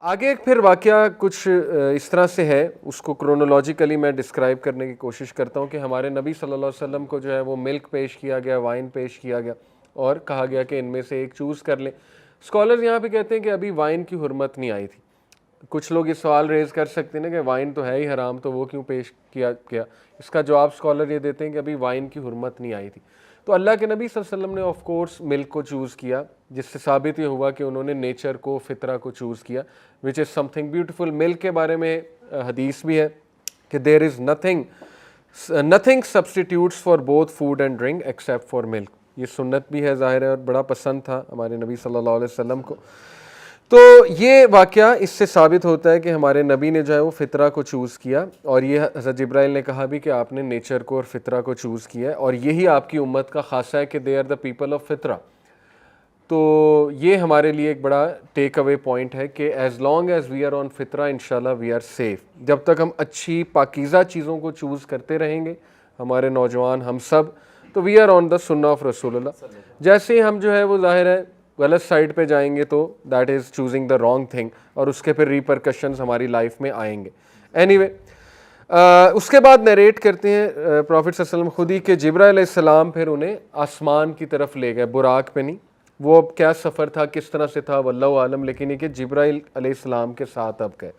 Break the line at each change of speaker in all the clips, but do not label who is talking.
آگے پھر واقعہ کچھ اس طرح سے ہے، اس کو کرونولوجیکلی میں ڈسکرائب کرنے کی کوشش کرتا ہوں کہ ہمارے نبی صلی اللہ علیہ وسلم کو جو ہے وہ ملک پیش کیا گیا، وائن پیش کیا گیا اور کہا گیا کہ ان میں سے ایک چوز کر لیں۔ اسکالرز یہاں پہ کہتے ہیں کہ ابھی وائن کی حرمت نہیں آئی تھی۔ کچھ لوگ یہ سوال ریز کر سکتے ہیں نا کہ وائن تو ہے ہی حرام، تو وہ کیوں پیش کیا گیا؟ اس کا جواب اسکالر یہ دیتے ہیں کہ ابھی وائن کی حرمت نہیں آئی تھی۔ تو اللہ کے نبی صلی اللہ علیہ وسلم نے آف کورس ملک کو چوز کیا، جس سے ثابت یہ ہوا کہ انہوں نے نیچر کو، فطرہ کو چوز کیا، وچ از سم تھنگ بیوٹیفل۔ ملک کے بارے میں حدیث بھی ہے کہ there is nothing substitutes for both food and drink except for milk. یہ سنت بھی ہے ظاہر ہے، اور بڑا پسند تھا ہمارے نبی صلی اللہ علیہ وسلم کو۔ تو یہ واقعہ اس سے ثابت ہوتا ہے کہ ہمارے نبی نے جو ہے وہ فطرہ کو چوز کیا، اور یہ حضرت جبرائیل نے کہا بھی کہ آپ نے نیچر کو اور فطرہ کو چوز کیا ہے، اور یہی آپ کی امت کا خاصہ ہے کہ they are the people of فطرہ۔ تو یہ ہمارے لیے ایک بڑا ٹیک اوے پوائنٹ ہے کہ as long as we are on فطرہ انشاءاللہ وی آر سیف۔ جب تک ہم اچھی پاکیزہ چیزوں کو چوز کرتے رہیں گے، ہمارے نوجوان، ہم سب، تو وی آر آن دا سنہ آف رسول اللہ۔ جیسے ہی ہم جو ہے وہ ظاہر ہے غلط سائڈ پہ جائیں گے تو that is choosing the wrong thing, اور اس کے پھر ریپرکشنز ہماری لائف میں آئیں گے۔ اینی وے، اس کے بعد نیریٹ کرتے ہیں پروفٹ صلی اللہ علیہ وسلم خود ہی کہ جبرائیل علیہ السلام پھر انہیں آسمان کی طرف لے گئے، براق پہ نہیں۔ وہ اب کیا سفر تھا، کس طرح سے تھا، واللہ عالم، لیکن یہ کہ جبرائیل علیہ السلام کے ساتھ اب گئے۔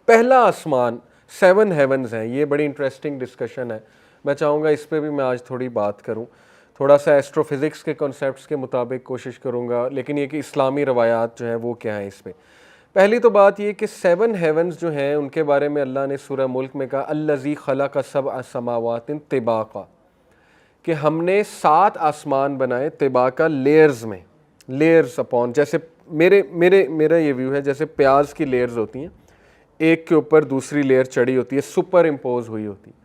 پہلا آسمان، 7 ہیونز ہیں، یہ بڑی انٹرسٹنگ ڈسکشن ہے، میں چاہوں گا اس پہ بھی میں آج تھوڑی بات کروں، تھوڑا سا ایسٹرو فزکس کے کنسیپٹس کے مطابق کوشش کروں گا، لیکن یہ کہ اسلامی روایات جو ہیں وہ کیا ہیں اس پہ۔ پہلی تو بات یہ کہ 7 ہیونز جو ہیں ان کے بارے میں اللہ نے سورہ ملک میں کہا الذی خلق 7 سماوات طباقا، کہ ہم نے 7 آسمان بنائے طباقا، لیئرز میں، لیئرز اپون، جیسے میرا یہ ویو ہے جیسے پیاز کی لیئرز ہوتی ہیں، ایک کے اوپر دوسری لیئر چڑھی ہوتی ہے، سپر امپوز ہوئی ہوتی ہے۔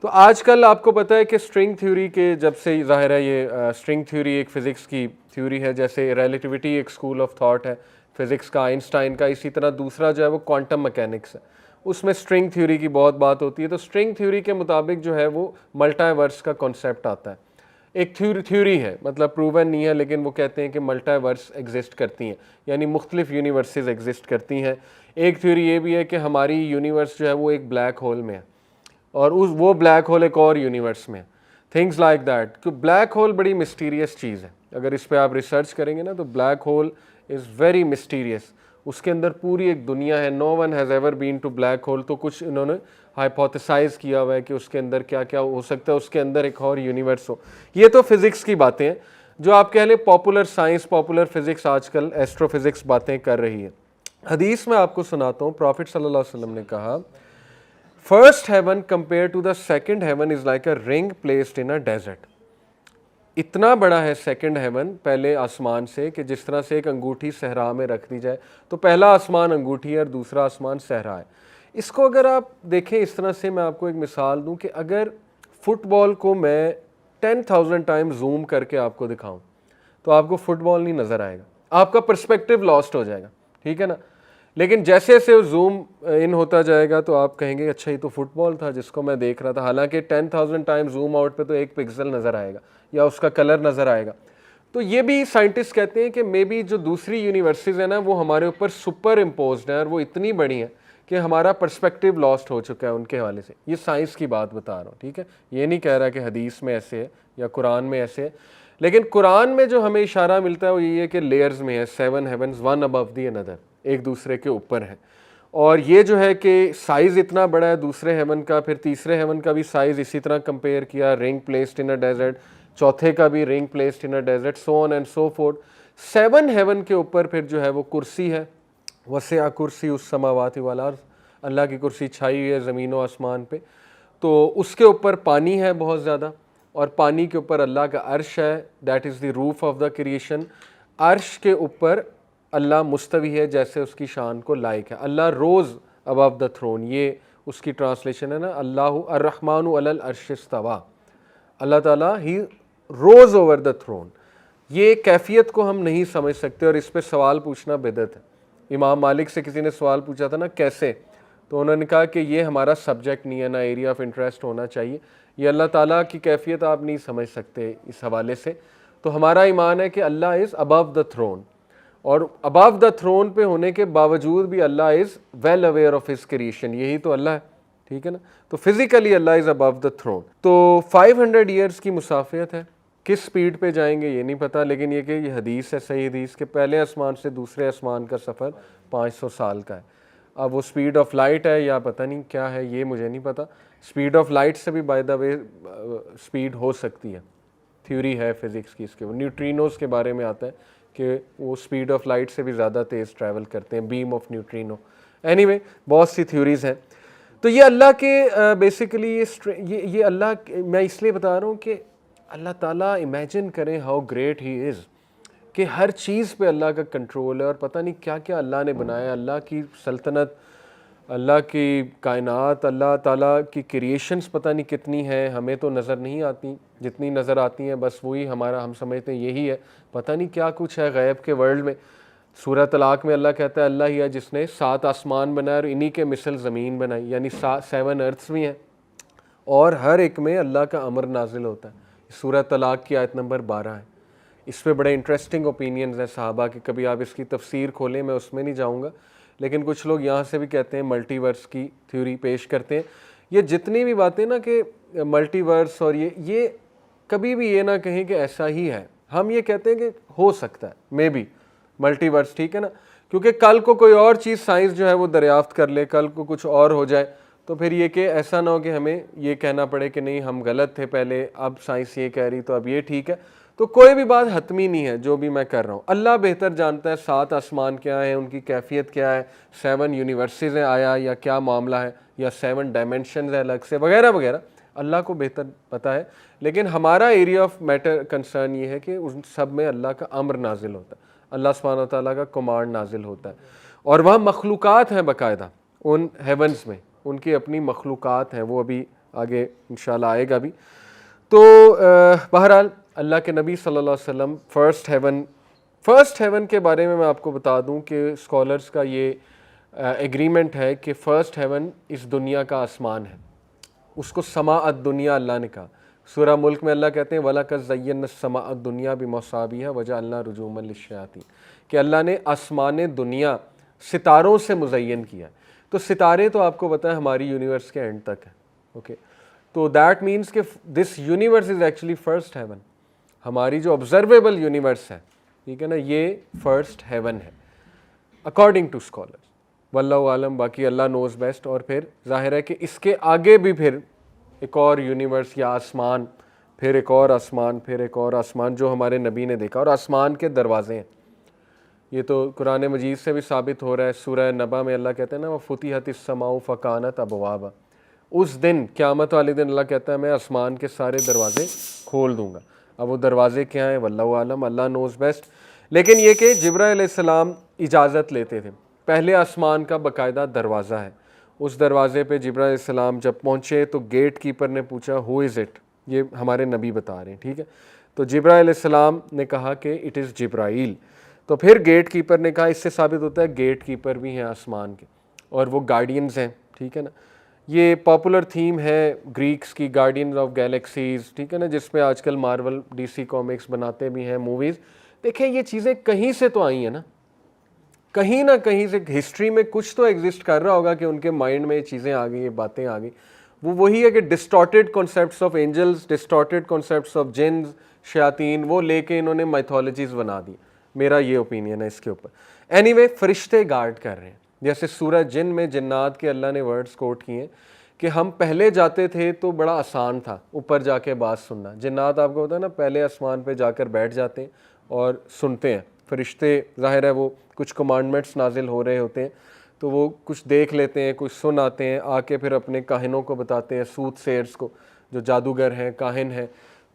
تو آج کل آپ کو پتہ ہے کہ اسٹرنگ تھیوری کے جب سے ظاہر ہے، یہ اسٹرنگ تھیوری ایک فزکس کی تھیوری ہے، جیسے ریلیٹیوٹی ایک اسکول آف تھاٹ ہے فزکس کا، آئنسٹائن کا، اسی طرح دوسرا جو ہے وہ کوانٹم میکینکس ہے، اس میں اسٹرنگ تھیوری کی بہت بات ہوتی ہے۔ تو اسٹرنگ تھیوری کے مطابق جو ہے وہ ملٹا ورس کا کانسیپٹ آتا ہے، ایک تھیوری ہے، مطلب پروون نہیں ہے، لیکن وہ کہتے ہیں کہ ملٹا ورس ایگزسٹ کرتی ہیں، یعنی مختلف یونیورسز ایگزسٹ کرتی ہیں۔ ایک تھیوری یہ بھی ہے کہ ہماری یونیورس جو ہے وہ ایک بلیک ہول میں ہے، اور وہ بلیک ہول ایک اور یونیورس میں ہے، تھنگز لائک دیٹ، کہ بلیک ہول بڑی مسٹیریس چیز ہے۔ اگر اس پہ آپ ریسرچ کریں گے نا تو black hole is very mysterious, اس کے اندر پوری ایک دنیا ہے، no one has ever been to black hole. تو کچھ انہوں نے ہائپوتھیسائز کیا ہوا ہے کہ اس کے اندر کیا کیا ہو سکتا ہے، اس کے اندر ایک اور یونیورس ہو۔ یہ تو فزکس کی باتیں ہیں، جو آپ کہہ لیں پاپولر سائنس، پاپولر فزکس آج کل ایسٹرو فزکس باتیں کر رہی ہے۔ حدیث میں آپ کو سناتا ہوں، پروفٹ صلی اللہ علیہ وسلم نے کہا first heaven compare to the second heaven is like a ring placed in a desert. اتنا بڑا ہے سیکنڈ ہیون پہلے آسمان سے کہ جس طرح سے ایک انگوٹھی صحرا میں رکھ دی جائے، تو پہلا آسمان انگوٹھی ہے اور دوسرا آسمان صحرا ہے۔ اس کو اگر آپ دیکھیں اس طرح سے، میں آپ کو ایک مثال دوں کہ اگر فٹ بال کو میں 10,000 ٹائم زوم کر کے آپ کو دکھاؤں تو آپ کو فٹ بال نہیں نظر آئے گا، آپ کا پرسپیکٹیو لاسٹ ہو جائے گا، ٹھیک ہے نا؟ لیکن جیسے جیسے وہ زوم ان ہوتا جائے گا تو آپ کہیں گے اچھا یہ تو فٹ بال تھا جس کو میں دیکھ رہا تھا، حالانکہ 10,000 ٹائم زوم آؤٹ پہ تو ایک پکسل نظر آئے گا یا اس کا کلر نظر آئے گا۔ تو یہ بھی سائنٹسٹ کہتے ہیں کہ مے بی جو دوسری یونیورسز ہیں نا وہ ہمارے اوپر سپر امپوزڈ ہیں، اور وہ اتنی بڑی ہیں کہ ہمارا پرسپیکٹیو لاسٹ ہو چکا ہے ان کے حوالے سے۔ یہ سائنس کی بات بتا رہا ہوں، ٹھیک ہے؟ یہ نہیں کہہ رہا کہ حدیث میں ایسے ہے یا قرآن میں ایسے ہے، لیکن قرآن میں جو ہمیں اشارہ ملتا ہے وہ یہ ہے کہ لیئرز میں ہے، 7 ہیونز ون ابو دی اندر، ایک دوسرے کے اوپر ہیں۔ اور یہ جو ہے کہ سائز اتنا بڑا ہے دوسرے ہیون کا، پھر تیسرے ہیون کا بھی سائز اسی طرح کمپیئر کیا، رنگ پلیسڈ ان اے ڈیزرٹ، چوتھے کا بھی ring placed in a desert, so on and so forth. 7 heaven کے اوپر پھر جو ہے وہ کرسی ہے، وسع کرسی السماوات والارض، اللہ کی کرسی چھائی ہوئی ہے زمین و آسمان پہ۔ تو اس کے اوپر پانی ہے بہت زیادہ، اور پانی کے اوپر اللہ کا عرش ہے، that is the roof of the creation. عرش کے اوپر اللہ مستوی ہے جیسے اس کی شان کو لائق ہے، اللہ روز ابو دا تھرون، یہ اس کی ٹرانسلیشن ہے نا، اللہ الرحمن علی العرش استویٰ، اللہ تعالیٰ ہی روز اوور دا تھرون۔ یہ کیفیت کو ہم نہیں سمجھ سکتے، اور اس پہ سوال پوچھنا بدعت ہے۔ امام مالک سے کسی نے سوال پوچھا تھا نا کیسے، تو انہوں نے کہا کہ یہ ہمارا سبجیکٹ نہیں ہے، نہ ایریا آف انٹرسٹ ہونا چاہیے، یہ اللہ تعالیٰ کی کیفیت آپ نہیں سمجھ سکتے اس حوالے سے۔ تو ہمارا ایمان ہے کہ اللہ از ابو دا تھرون، اور ابو دا تھرون پہ ہونے کے باوجود بھی اللہ is well aware of his creation. یہی تو اللہ ہے, ٹھیک ہے نا. تو physically Allah is Abu the throne. تو 500 ایئرس کی مسافت ہے, کس سپیڈ پہ جائیں گے یہ نہیں پتا, لیکن یہ کہ یہ حدیث ہے, صحیح حدیث, کہ پہلے آسمان سے دوسرے آسمان کا سفر 500 سال کا ہے. اب وہ سپیڈ آف لائٹ ہے یا پتہ نہیں کیا ہے, یہ مجھے نہیں پتا. سپیڈ آف لائٹ سے بھی بائی دا وے سپیڈ ہو سکتی ہے, تھیوری ہے فزکس کی اس کے. نیوٹرینوز کے بارے میں آتا ہے کہ وہ سپیڈ آف لائٹ سے بھی زیادہ تیز ٹریول کرتے ہیں, beam of neutrino. Any way بہت سی تھیوریز ہیں. تو یہ اللہ کے بیسیکلی یہ اللہ, میں اس لیے بتا رہا ہوں کہ اللہ تعالیٰ امیجن کریں ہاؤ گریٹ ہی از, کہ ہر چیز پہ اللہ کا کنٹرول ہے, اور پتہ نہیں کیا کیا اللہ نے بنایا. اللہ کی سلطنت, اللہ کی کائنات, اللہ تعالیٰ کی کریشنز پتہ نہیں کتنی ہیں, ہمیں تو نظر نہیں آتی. جتنی نظر آتی ہیں بس وہی ہمارا, ہم سمجھتے ہیں یہی ہے. پتہ نہیں کیا کچھ ہے غیب کے ورلڈ میں. سورہ طلاق میں اللہ کہتا ہے اللہ ہی ہے جس نے 7 آسمان بنائے اور انہی کے مثل زمین بنائی, یعنی 7 ارتھس بھی ہیں, اور ہر ایک میں اللہ کا امر نازل ہوتا ہے. سورہ طلاق کی آیت نمبر 12 ہے. اس پہ بڑے انٹرسٹنگ اوپینینز ہیں صحابہ کے, کبھی آپ اس کی تفسیر کھولیں, میں اس میں نہیں جاؤں گا. لیکن کچھ لوگ یہاں سے بھی کہتے ہیں, ملٹی ورس کی تھیوری پیش کرتے ہیں. یہ جتنی بھی باتیں نا کہ ملٹی ورس اور یہ کبھی بھی یہ نہ کہیں کہ ایسا ہی ہے. ہم یہ کہتے ہیں کہ ہو سکتا ہے مے بی ملٹی ورس, ٹھیک ہے نا, کیونکہ کل کو کوئی اور چیز سائنس جو ہے وہ دریافت کر لے, کل کو کچھ اور ہو جائے, تو پھر یہ کہ ایسا نہ ہو کہ ہمیں یہ کہنا پڑے کہ نہیں ہم غلط تھے پہلے, اب سائنس یہ کہہ رہی تو اب یہ ٹھیک ہے. تو کوئی بھی بات حتمی نہیں ہے جو بھی میں کر رہا ہوں. اللہ بہتر جانتا ہے 7 آسمان کیا ہیں, ان کی کیفیت کیا ہے, 7 یونیورسز ہیں آیا یا کیا معاملہ ہے, یا 7 ڈائمینشنز ہیں الگ سے وغیرہ وغیرہ. اللہ کو بہتر پتہ ہے. لیکن ہمارا ایریا آف میٹر کنسرن یہ ہے کہ ان سب میں اللہ کا امر نازل ہوتا ہے, اللہ سبحانہ وتعالیٰ کا کمانڈ نازل ہوتا ہے. اور وہاں مخلوقات ہیں باقاعدہ ان ہیونز میں, ان کی اپنی مخلوقات ہیں, وہ ابھی آگے انشاءاللہ آئے گا بھی. تو بہرحال اللہ کے نبی صلی اللہ علیہ وسلم فرسٹ ہیون کے بارے میں آپ کو بتا دوں کہ اسکالرس کا یہ ایگریمنٹ ہے کہ فرسٹ ہیون اس دنیا کا آسمان ہے. اس کو سماء الدنیا اللہ نے کہا. سورہ ملک میں اللہ کہتے ہیں وَلَقَدْ زَيَّنَّا السَّمَاءَ الدُّنْيَا بِمَصَابِيحَ وَجَعَلْنَا رُجُومًا لِلشَّيَاطِينِ, کہ اللہ نے آسمان دنیا ستاروں سے مزین کیا ہے. تو ستارے تو آپ کو پتہ ہے ہماری یونیورس کے اینڈ تک ہے. اوکے, تو دیٹ مینس کہ this universe is actually first heaven. ہماری جو آبزرویبل یونیورس ہے, ٹھیک ہے نا, یہ فرسٹ ہیون ہے اکارڈنگ ٹو اسکالرس. واللہ عالم, باقی اللہ نوز بیسٹ. اور پھر ظاہر ہے کہ اس کے آگے بھی پھر ایک اور یونیورس یا آسمان, پھر ایک اور آسمان, پھر ایک اور آسمان جو ہمارے نبی نے دیکھا. اور آسمان کے دروازے ہیں, یہ تو قرآن مجید سے بھی ثابت ہو رہا ہے. سورہ نبا میں اللہ کہتے ہیں نا وَفُتِحَتِ السَّمَاءُ فَكَانَتْ أَبْوَابًا, اس دن قیامت والے دن اللہ کہتا ہے میں آسمان کے سارے دروازے کھول دوں گا. اب وہ دروازے کیا ہیں واللہ عالم, اللہ نوز بیسٹ. لیکن یہ کہ جبرائیل علیہ السلام اجازت لیتے تھے. پہلے آسمان کا باقاعدہ دروازہ ہے, اس دروازے پہ جبرائیل علیہ السلام جب پہنچے تو گیٹ کیپر نے پوچھا ہو از اٹ, یہ ہمارے نبی بتا رہے ہیں, ٹھیک ہے. تو جبرائیل علیہ السلام نے کہا کہ اٹ از جبرائیل. تو پھر گیٹ کیپر نے کہا, اس سے ثابت ہوتا ہے گیٹ کیپر بھی ہیں آسمان کے, اور وہ گارڈینز ہیں, ٹھیک ہے نا. یہ پاپولر تھیم ہے گریکس کی, گارڈینز آف گیلیکسیز, ٹھیک ہے نا, جس پہ آج کل مارول ڈی سی کامکس بناتے بھی ہیں, موویز. دیکھیں یہ چیزیں کہیں سے تو آئی ہیں نا, کہیں نہ کہیں سے ہسٹری میں کچھ تو ایگزسٹ کر رہا ہوگا کہ ان کے مائنڈ میں یہ چیزیں آ گئی, یہ باتیں آ گئی. وہ وہی ہے کہ distorted concepts of angels, distorted concepts of jinns, شیاطین, وہ لے کے انہوں نے میتھولوجیز بنا دی. میرا یہ اوپینین ہے اس کے اوپر. اینی وے فرشتے گارڈ کر رہے ہیں. جیسے سورہ جن میں جنات کے اللہ نے ورڈز کوٹ کیے ہیں کہ ہم پہلے جاتے تھے تو بڑا آسان تھا اوپر جا کے بات سننا. جنات آپ کو پتا ہے نا پہلے آسمان پہ جا کر بیٹھ جاتے ہیں اور سنتے ہیں. فرشتے ظاہر ہے وہ کچھ کمانڈمنٹس نازل ہو رہے ہوتے ہیں تو وہ کچھ دیکھ لیتے ہیں, کچھ سن آتے ہیں, آ کے پھر اپنے کاہنوں کو بتاتے ہیں, سوت سیئرس کو, جو جادوگر ہیں, کاہن ہیں.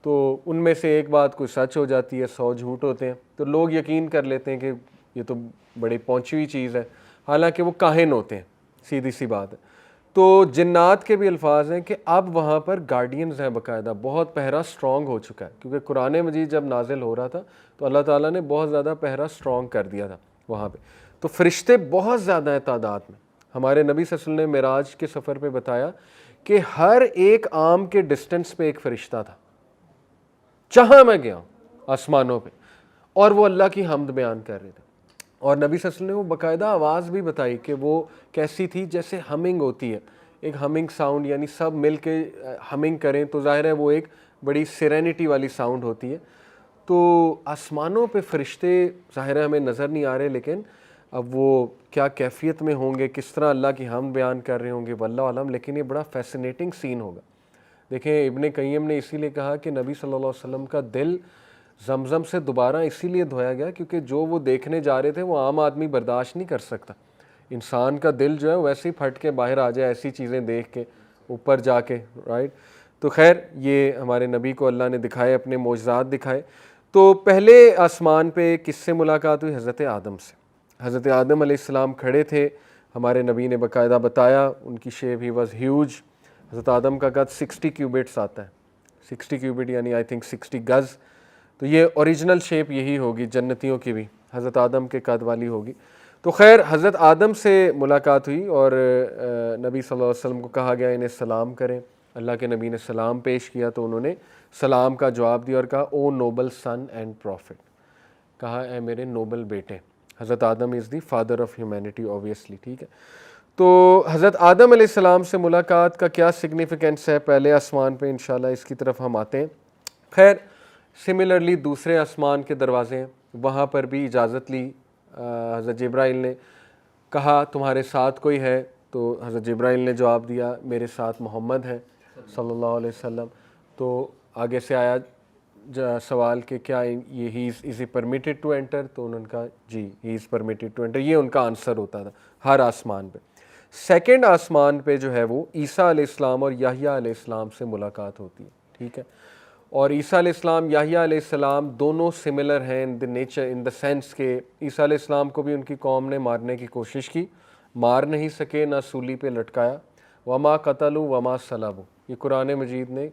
تو ان میں سے ایک بات کوئی سچ ہو جاتی ہے, 100 جھوٹ ہوتے ہیں. تو لوگ یقین کر لیتے ہیں کہ یہ تو بڑی پہنچی ہوئی چیز ہے, حالانکہ وہ کاہن ہوتے ہیں, سیدھی سی بات ہے. تو جنات کے بھی الفاظ ہیں کہ اب وہاں پر گارڈینز ہیں باقاعدہ, بہت پہرا سٹرونگ ہو چکا ہے, کیونکہ قرآن مجید جب نازل ہو رہا تھا تو اللہ تعالیٰ نے بہت زیادہ پہرا سٹرونگ کر دیا تھا وہاں پہ. تو فرشتے بہت زیادہ ہیں تعداد میں. ہمارے نبی صلی اللہ علیہ وسلم نے معراج کے سفر پہ بتایا کہ ہر ایک آم کے ڈسٹنس پہ ایک فرشتہ تھا, جہاں میں گیا ہوں آسمانوں پہ, اور وہ اللہ کی حمد بیان کر رہے تھے. اور نبی صلی اللہ علیہ وسلم نے وہ باقاعدہ آواز بھی بتائی کہ وہ کیسی تھی، جیسے ہمنگ ہوتی ہے، ایک ہمنگ ساؤنڈ، یعنی سب مل کے ہمنگ کریں تو ظاہر ہے وہ ایک بڑی سیرینٹی والی ساؤنڈ ہوتی ہے۔ تو آسمانوں پہ فرشتے ظاہر ہے ہمیں نظر نہیں آ رہے، لیکن اب وہ کیا کیفیت میں ہوں گے، کس طرح اللہ کی حمد بیان کر رہے ہوں گے، واللہ عالم، لیکن یہ بڑا فیسینیٹنگ سین ہوگا۔ دیکھیں ابن قیم نے اسی لیے کہا کہ نبی صلی اللہ علیہ وسلم کا دل زمزم سے دوبارہ اسی لیے دھویا گیا کیونکہ جو وہ دیکھنے جا رہے تھے وہ عام آدمی برداشت نہیں کر سکتا۔ انسان کا دل جو ہے ویسے ہی پھٹ کے باہر آ جائے ایسی چیزیں دیکھ کے اوپر جا کے، رائٹ۔ تو خیر یہ ہمارے نبی کو اللہ نے دکھائے، اپنے معجزات دکھائے۔ تو پہلے آسمان پہ کس سے ملاقات ہوئی؟ حضرت آدم سے۔ حضرت آدم علیہ السلام کھڑے تھے، ہمارے نبی نے باقاعدہ بتایا، ان کی شیپ ہی واز ہیوج۔ حضرت آدم کا قد 60 کیوبٹس آتا ہے، 60 کیوبٹ یعنی آئی تھنک 60 گز۔ تو یہ اوریجنل شیپ یہی ہوگی، جنتیوں کی بھی حضرت آدم کے قد والی ہوگی۔ تو خیر حضرت آدم سے ملاقات ہوئی اور نبی صلی اللہ علیہ وسلم کو کہا گیا انہیں سلام کریں۔ اللہ کے نبی نے سلام پیش کیا تو انہوں نے سلام کا جواب دیا اور کہا O noble son and prophet, کہا اے میرے نوبل بیٹے۔ حضرت آدم is the father of humanity obviously, ٹھیک ہے۔ تو حضرت آدم علیہ السلام سے ملاقات کا کیا سگنیفیکنس ہے پہلے آسمان پہ، انشاءاللہ اس کی طرف ہم آتے ہیں۔ خیر سملرلی دوسرے آسمان کے دروازے ہیں، وہاں پر بھی اجازت لی، حضرت جبرائیل نے کہا تمہارے ساتھ کوئی ہے؟ تو حضرت جبرائیل نے جواب دیا میرے ساتھ محمد ہے صلی اللہ علیہ وسلم۔ تو آگے سے آیا سوال کہ کیا یہ از ہی پرمیٹڈ ٹو انٹر؟ تو انہوں نے کہا جی ہی از پرمیٹڈ ٹو انٹر، یہ ان کا آنسر ہوتا تھا ہر آسمان پہ۔ سیکنڈ آسمان پہ جو ہے وہ عیسیٰ علیہ السلام اور یحییٰ علیہ السلام سے ملاقات ہوتی ہے، ٹھیک ہے۔ اور عیسیٰ علیہ السلام یحییٰ علیہ السلام دونوں سملر ہیں ان the nature, in the sense کہ عیسیٰ علیہ السلام کو بھی ان کی قوم نے مارنے کی کوشش کی، مار نہیں سکے، نہ سولی پہ لٹکایا۔ وما قتلوا وما صلبوا، یہ قرآن مجید نے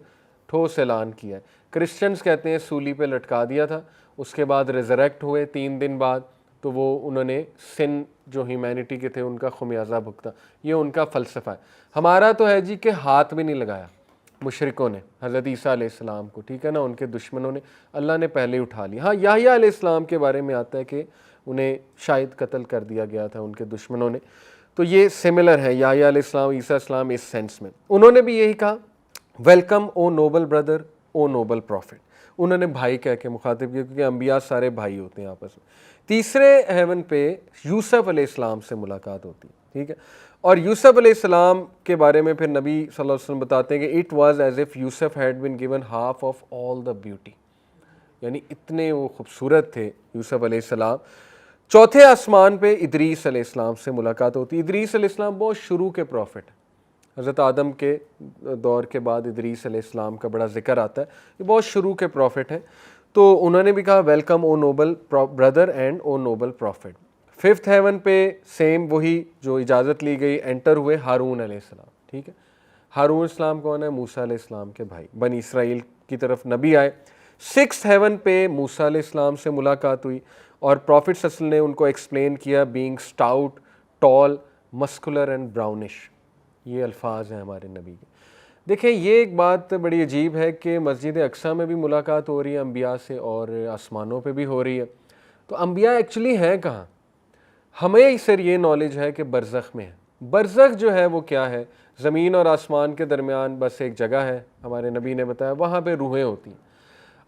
ٹھوس اعلان کیا ہے۔ کرسچنز کہتے ہیں سولی پہ لٹکا دیا تھا، اس کے بعد ریزریکٹ ہوئے 3 دن بعد، تو وہ انہوں نے سن جو ہیومینٹی کے تھے ان کا خمیازہ بھگتا، یہ ان کا فلسفہ ہے۔ ہمارا تو ہے جی کہ ہاتھ بھی نہیں لگایا مشرکوں نے حضرت عیسیٰ علیہ السلام کو، ٹھیک ہے نا، ان کے دشمنوں نے، اللہ نے پہلے ہی اٹھا لیا۔ ہاں یحییٰ علیہ السلام کے بارے میں آتا ہے کہ انہیں شاید قتل کر دیا گیا تھا ان کے دشمنوں نے۔ تو یہ سملر ہے یحییٰ علیہ السلام عیسیٰ علیہ السلام اس سینس میں۔ انہوں نے بھی یہی کہا ویلکم او نوبل بردر او نوبل پروفٹ، انہوں نے بھائی کہہ کے مخاطب کیا کیونکہ انبیاء سارے بھائی ہوتے ہیں آپس میں۔ تیسرے ہیون پہ یوسف علیہ السلام سے ملاقات ہوتی ہے، ٹھیک ہے۔ اور یوسف علیہ السلام کے بارے میں پھر نبی صلی اللہ علیہ وسلم بتاتے ہیں کہ it was as if Yusuf had been given half of all the beauty, یعنی اتنے وہ خوبصورت تھے یوسف علیہ السلام۔ چوتھے آسمان پہ ادریس علیہ السلام سے ملاقات ہوتی ہے۔ ادریس علیہ السلام بہت شروع کے پروفٹ ہیں، حضرت آدم کے دور کے بعد ادریس علیہ السلام کا بڑا ذکر آتا ہے، یہ بہت شروع کے پروفٹ ہیں۔ تو انہوں نے بھی کہا welcome O noble brother and O noble prophet. Fifth heaven پہ سیم وہی جو اجازت لی گئی، انٹر ہوئے ہارون علیہ السلام، ٹھیک ہے۔ ہارون علیہ السلام کون ہے؟ موسیٰ علیہ السلام کے بھائی، بنی اسرائیل کی طرف نبی آئے۔ سکس ہیون پہ موسیٰ علیہ السلام سے ملاقات ہوئی اور پروفٹ صلی اللہ علیہ وسلم نے ان کو ایکسپلین کیا being stout tall muscular and brownish, یہ الفاظ ہیں ہمارے نبی کے۔ دیکھیں یہ ایک بات بڑی عجیب ہے کہ مسجد اقصیٰ میں بھی ملاقات ہو رہی ہے انبیاء سے اور آسمانوں پہ بھی ہو رہی ہے، تو انبیاء ایکچولی ہیں کہاں؟ ہمیں سر یہ نالج ہے کہ برزخ میں ہے۔ برزخ جو ہے وہ کیا ہے؟ زمین اور آسمان کے درمیان بس ایک جگہ ہے، ہمارے نبی نے بتایا وہاں پہ روحیں ہوتی ہیں۔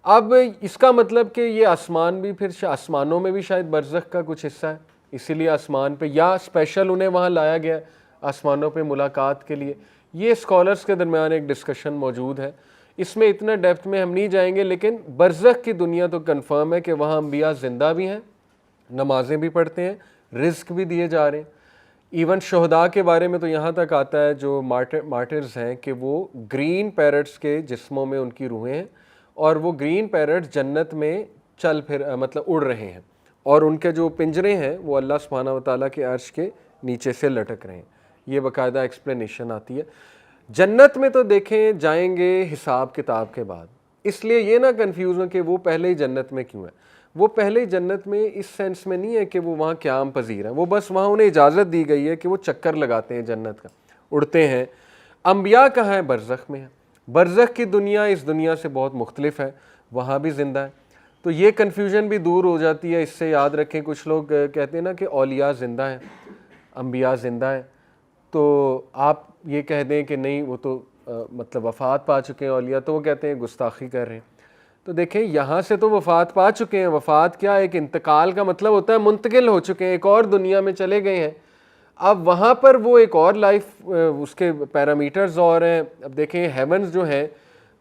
اب اس کا مطلب کہ یہ آسمان بھی پھر آسمانوں میں بھی شاید برزخ کا کچھ حصہ ہے، اسی لیے آسمان پہ یا اسپیشل انہیں وہاں لایا گیا ہے آسمانوں پہ ملاقات کے لیے۔ یہ اسکالرز کے درمیان ایک ڈسکشن موجود ہے، اس میں اتنا ڈیپتھ میں ہم نہیں جائیں گے، لیکن برزخ کی دنیا تو کنفرم ہے کہ وہاں انبیاء زندہ بھی ہیں، نمازیں بھی پڑھتے ہیں، رزق بھی دیے جا رہے ہیں۔ ایون شہداء کے بارے میں تو یہاں تک آتا ہے جو مارٹرز ہیں کہ وہ گرین پیرٹس کے جسموں میں ان کی روحیں ہیں اور وہ گرین پیرٹس جنت میں چل پھر مطلب اڑ رہے ہیں اور ان کے جو پنجرے ہیں وہ اللہ سبحانہ و تعالیٰ کے عرش کے نیچے سے لٹک رہے ہیں، یہ باقاعدہ ایکسپلینیشن آتی ہے۔ جنت میں تو دیکھیں جائیں گے حساب کتاب کے بعد، اس لیے یہ نہ کنفیوز ہو کہ وہ پہلے ہی جنت میں کیوں ہے۔ وہ پہلے جنت میں اس سینس میں نہیں ہے کہ وہ وہاں قیام پذیر ہیں، وہ بس وہاں انہیں اجازت دی گئی ہے کہ وہ چکر لگاتے ہیں جنت کا، اڑتے ہیں۔ انبیاء کہاں ہیں؟ برزخ میں ہیں۔ برزخ کی دنیا اس دنیا سے بہت مختلف ہے، وہاں بھی زندہ ہے۔ تو یہ کنفیوژن بھی دور ہو جاتی ہے. اس سے یاد رکھیں کچھ لوگ کہتے ہیں نا کہ اولیاء زندہ ہیں, انبیاء زندہ ہیں, تو آپ یہ کہہ دیں کہ نہیں وہ تو مطلب وفات پا چکے ہیں اولیاء, تو وہ کہتے ہیں گستاخی کر رہے ہیں. تو دیکھیں یہاں سے تو وفات پا چکے ہیں. وفات کیا, ایک انتقال کا مطلب ہوتا ہے منتقل ہو چکے ہیں, ایک اور دنیا میں چلے گئے ہیں. اب وہاں پر وہ ایک اور لائف, اس کے پیرامیٹرز اور ہیں. اب دیکھیں ہیونز جو ہیں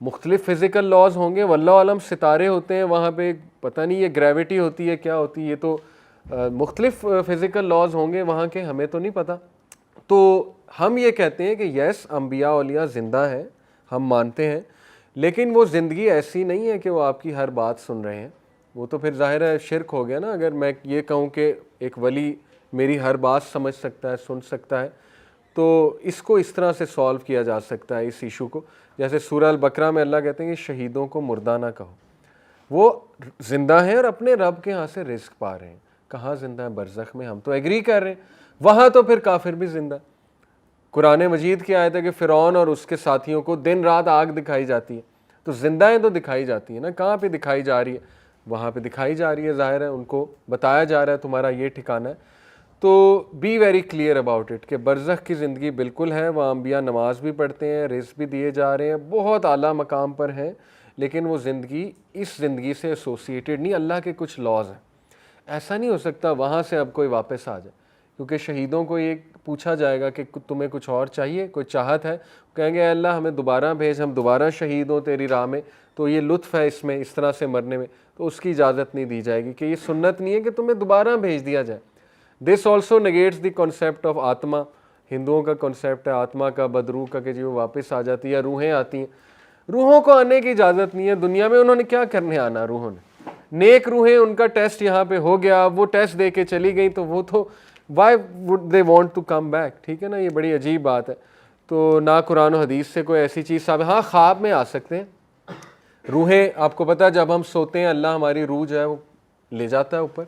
مختلف فزیکل لاز ہوں گے, واللہ عالم, ستارے ہوتے ہیں وہاں پہ, پتہ نہیں یہ گریوٹی ہوتی ہے کیا ہوتی ہے, یہ تو مختلف فزیکل لاز ہوں گے وہاں کے, ہمیں تو نہیں پتہ. تو ہم یہ کہتے ہیں کہ یس انبیاء اولیاء زندہ ہیں, ہم مانتے ہیں, لیکن وہ زندگی ایسی نہیں ہے کہ وہ آپ کی ہر بات سن رہے ہیں. وہ تو پھر ظاہر ہے شرک ہو گیا نا. اگر میں یہ کہوں کہ ایک ولی میری ہر بات سمجھ سکتا ہے, سن سکتا ہے, تو اس کو اس طرح سے سالو کیا جا سکتا ہے اس ایشو کو. جیسے سورہ البقرہ میں اللہ کہتے ہیں کہ شہیدوں کو مردہ نہ کہو, وہ زندہ ہیں اور اپنے رب کے ہاں سے رزق پا رہے ہیں. کہاں زندہ ہیں؟ برزخ میں. ہم تو ایگری کر رہے ہیں, وہاں تو پھر کافر بھی زندہ. قرآن مجید کی آیت ہے کہ فرعون اور اس کے ساتھیوں کو دن رات آگ دکھائی جاتی ہے, تو زندہ ہیں تو دکھائی جاتی ہے نا. کہاں پہ دکھائی جا رہی ہے؟ وہاں پہ دکھائی جا رہی ہے, ظاہر ہے ان کو بتایا جا رہا ہے تمہارا یہ ٹھکانہ ہے. تو be very clear about it کہ برزخ کی زندگی بالکل ہے. وہاں انبیاء نماز بھی پڑھتے ہیں, رزق بھی دیے جا رہے ہیں, بہت اعلیٰ مقام پر ہیں, لیکن وہ زندگی اس زندگی سے ایسوسیٹڈ نہیں. اللہ کے کچھ لاز ہیں. ایسا نہیں ہو سکتا وہاں سے اب کوئی واپس آ جائے, کیونکہ شہیدوں کو یہ پوچھا جائے گا کہ تمہیں کچھ اور چاہیے, کوئی چاہت ہے, کہیں گے اے اللہ ہمیں دوبارہ بھیج, ہم دوبارہ شہید ہوں تیری راہ میں, تو یہ لطف ہے اس میں, اس طرح سے مرنے میں, تو اس کی اجازت نہیں دی جائے گی کہ یہ سنت نہیں ہے کہ تمہیں دوبارہ بھیج دیا جائے. This also nuggets the concept of آتما. ہندوؤں کا کانسیپٹ ہے آتما کا, بدروح کا, کہ جی وہ واپس آ جاتی ہے, روحیں آتی ہیں. روحوں کو آنے کی اجازت نہیں ہے دنیا میں. انہوں نے کیا کرنے آنا روحوں نے؟ نیک روحیں, ان کا ٹیسٹ یہاں پہ ہو گیا, وہ ٹیسٹ دے کے چلی گئیں, تو وہ تو why would they want to come back? ٹھیک ہے نا, یہ بڑی عجیب بات ہے. تو نہ قرآن و حدیث سے کوئی ایسی چیز ثابت. ہاں خواب میں آ سکتے ہیں روحیں. آپ کو پتہ ہے جب ہم سوتے ہیں اللہ ہماری روح جو ہے وہ لے جاتا ہے اوپر,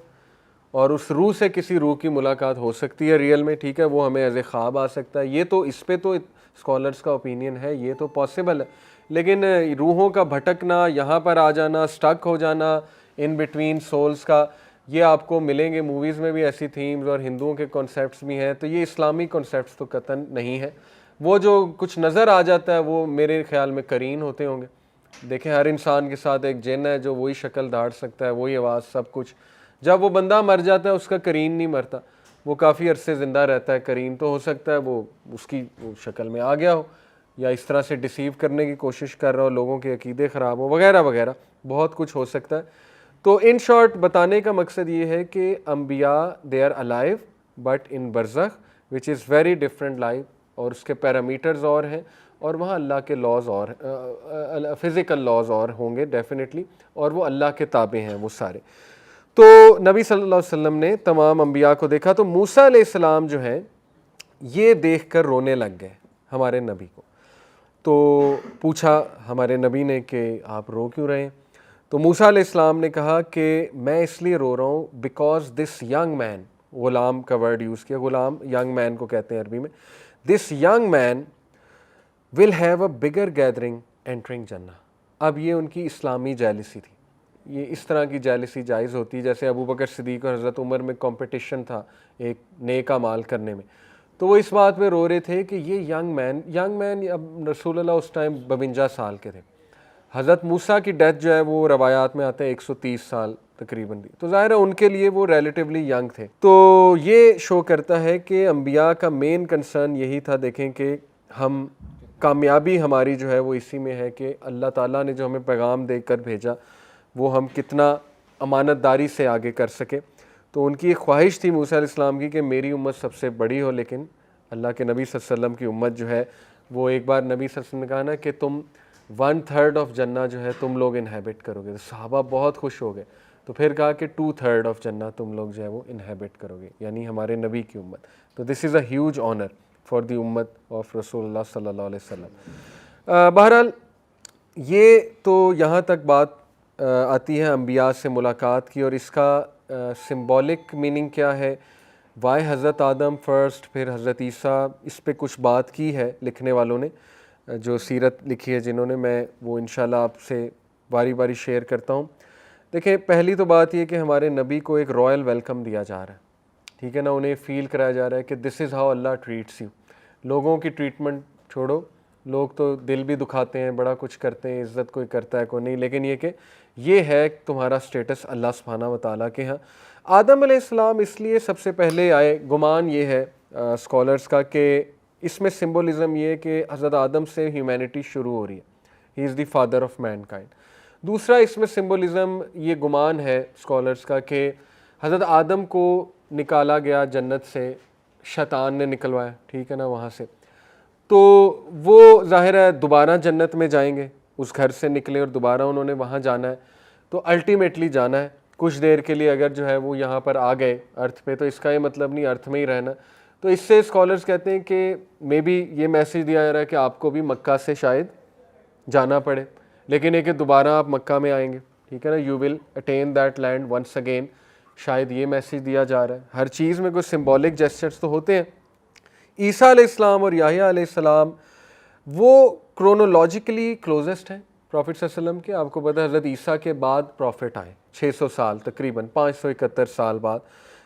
اور اس روح سے کسی روح کی ملاقات ہو سکتی ہے ریئل میں, ٹھیک ہے, وہ ہمیں ایز اے خواب آ سکتا ہے. یہ تو اس پہ تو اسکالرس کا اوپینین ہے, یہ تو پاسبل ہے. لیکن روحوں کا بھٹکنا, یہاں پر آ جانا, سٹک ہو جانا ان بٹوین سولز کا, یہ آپ کو ملیں گے موویز میں بھی ایسی تھیمز, اور ہندوؤں کے کانسیپٹس بھی ہیں. تو یہ اسلامی کانسیپٹس تو قطعاً نہیں ہے. وہ جو کچھ نظر آ جاتا ہے وہ میرے خیال میں قرین ہوتے ہوں گے. دیکھیں ہر انسان کے ساتھ ایک جن ہے جو وہی شکل دھاڑ سکتا ہے, وہی آواز, سب کچھ. جب وہ بندہ مر جاتا ہے اس کا قرین نہیں مرتا, وہ کافی عرصے زندہ رہتا ہے. قرین تو ہو سکتا ہے وہ اس کی شکل میں آ گیا ہو, یا اس طرح سے ڈیسیو کرنے کی کوشش کر رہا ہو, لوگوں کے عقیدے خراب ہو, وغیرہ وغیرہ, بہت کچھ ہو سکتا ہے. تو ان شارٹ بتانے کا مقصد یہ ہے کہ انبیاء they are alive but in برزخ وچ از ویری ڈفرینٹ لائف, اور اس کے پیرامیٹرز اور ہیں, اور وہاں اللہ کے لاز اور فزیکل لاز اور ہوں گے ڈیفینیٹلی, اور وہ اللہ کے تابع ہیں وہ سارے. تو نبی صلی اللہ علیہ وسلم نے تمام انبیاء کو دیکھا. تو موسیٰ علیہ السلام جو ہیں یہ دیکھ کر رونے لگ گئے ہمارے نبی کو. تو پوچھا ہمارے نبی نے کہ آپ رو کیوں رہے ہیں؟ تو موسیٰ علیہ السلام نے کہا کہ میں اس لیے رو رہا ہوں because this young man, Ghulam کا ورڈ یوز کیا, غلام ینگ مین کو کہتے ہیں عربی میں. دس young man will have a bigger gathering entering جنہ. اب یہ ان کی اسلامی جیلسی تھی. یہ اس طرح کی جیلسی جائز ہوتی ہے جیسے ابو بکر صدیق اور حضرت عمر میں کمپٹیشن تھا ایک نیک اعمال کرنے میں. تو وہ اس بات پہ رو رہے تھے کہ یہ ینگ مین, اب رسول اللہ اس ٹائم 52 سال کے تھے. حضرت موسیٰ کی ڈیتھ جو ہے وہ روایات میں آتا ہے 130 سال تقریباً دی, تو ظاہر ہے ان کے لیے وہ ریلیٹیولی ینگ تھے. تو یہ شو کرتا ہے کہ انبیاء کا مین کنسرن یہی تھا. دیکھیں کہ ہم کامیابی ہماری جو ہے وہ اسی میں ہے کہ اللہ تعالیٰ نے جو ہمیں پیغام دے کر بھیجا وہ ہم کتنا امانت داری سے آگے کر سکے. تو ان کی ایک خواہش تھی موسیٰ علیہ السلام کی کہ میری امت سب سے بڑی ہو, لیکن اللہ کے نبی صلی اللہ علیہ وسلم کی امت جو ہے وہ, ایک بار نبی صلی اللہ علیہ وسلم نے کہا نا کہ تم 1/3 آف جنہ جو ہے تم لوگ انہیبٹ کرو گے. تو صحابہ بہت خوش ہو گئے. تو پھر کہا کہ 2/3 آف جنہ تم لوگ جو ہے وہ انہیبٹ کرو گے, یعنی ہمارے نبی کی امت. تو this is a huge honour for the امت آف رسول اللہ صلی اللہ علیہ وسلم. بہرحال یہ تو یہاں تک بات آتی ہے انبیاء سے ملاقات کی, اور اس کا سمبولک میننگ کیا ہے, وائی حضرت آدم فرسٹ پھر حضرت عیسیٰ, اس پہ کچھ بات کی ہے لکھنے والوں نے جو سیرت لکھی ہے جنہوں نے. میں وہ انشاءاللہ آپ سے باری باری شیئر کرتا ہوں. دیکھیں پہلی تو بات یہ کہ ہمارے نبی کو ایک رائل ویلکم دیا جا رہا ہے، ٹھیک ہے نا، انہیں فیل کرایا جا رہا ہے کہ دس از ہاؤ اللہ ٹریٹس یو. لوگوں کی ٹریٹمنٹ چھوڑو، لوگ تو دل بھی دکھاتے ہیں، بڑا کچھ کرتے ہیں، عزت کوئی کرتا ہے کوئی نہیں، لیکن یہ کہ یہ ہے تمہارا سٹیٹس اللہ سبحانہ و تعالیٰ کے ہاں. آدم علیہ السلام اس لیے سب سے پہلے آئے، گمان یہ ہے اسکالرس کا کہ اس میں سمبولزم یہ ہے کہ حضرت آدم سے ہیومینٹی شروع ہو رہی ہے، he is the father of mankind. دوسرا اس میں سمبولزم یہ گمان ہے اسکالرس کا کہ حضرت آدم کو نکالا گیا جنت سے، شیطان نے نکلوایا، ٹھیک ہے نا، وہاں سے، تو وہ ظاہر ہے دوبارہ جنت میں جائیں گے، اس گھر سے نکلے اور دوبارہ انہوں نے وہاں جانا ہے، تو الٹیمیٹلی جانا ہے. کچھ دیر کے لیے اگر جو ہے وہ یہاں پر آ گئے ارتھ پہ، تو اس کا یہ مطلب نہیں ارتھ میں ہی رہنا. تو اس سے اسکالرس کہتے ہیں کہ مے بی یہ میسیج دیا جا رہا ہے کہ آپ کو بھی مکہ سے شاید جانا پڑے، لیکن یہ کہ دوبارہ آپ مکہ میں آئیں گے، ٹھیک ہے نا، you will attain that land once again. شاید یہ میسیج دیا جا رہا ہے. ہر چیز میں کوئی سمبولک جیسچرز تو ہوتے ہیں. عیسیٰ علیہ السلام اور یحییٰ علیہ السلام وہ کرونولوجیکلی کلوزسٹ ہیں پروفٹ صلی اللہ علیہ وسلم کے. آپ کو پتہ ہے حضرت عیسیٰ کے بعد پروفٹ آئے 600 سال تقریباً 571 سال بعد.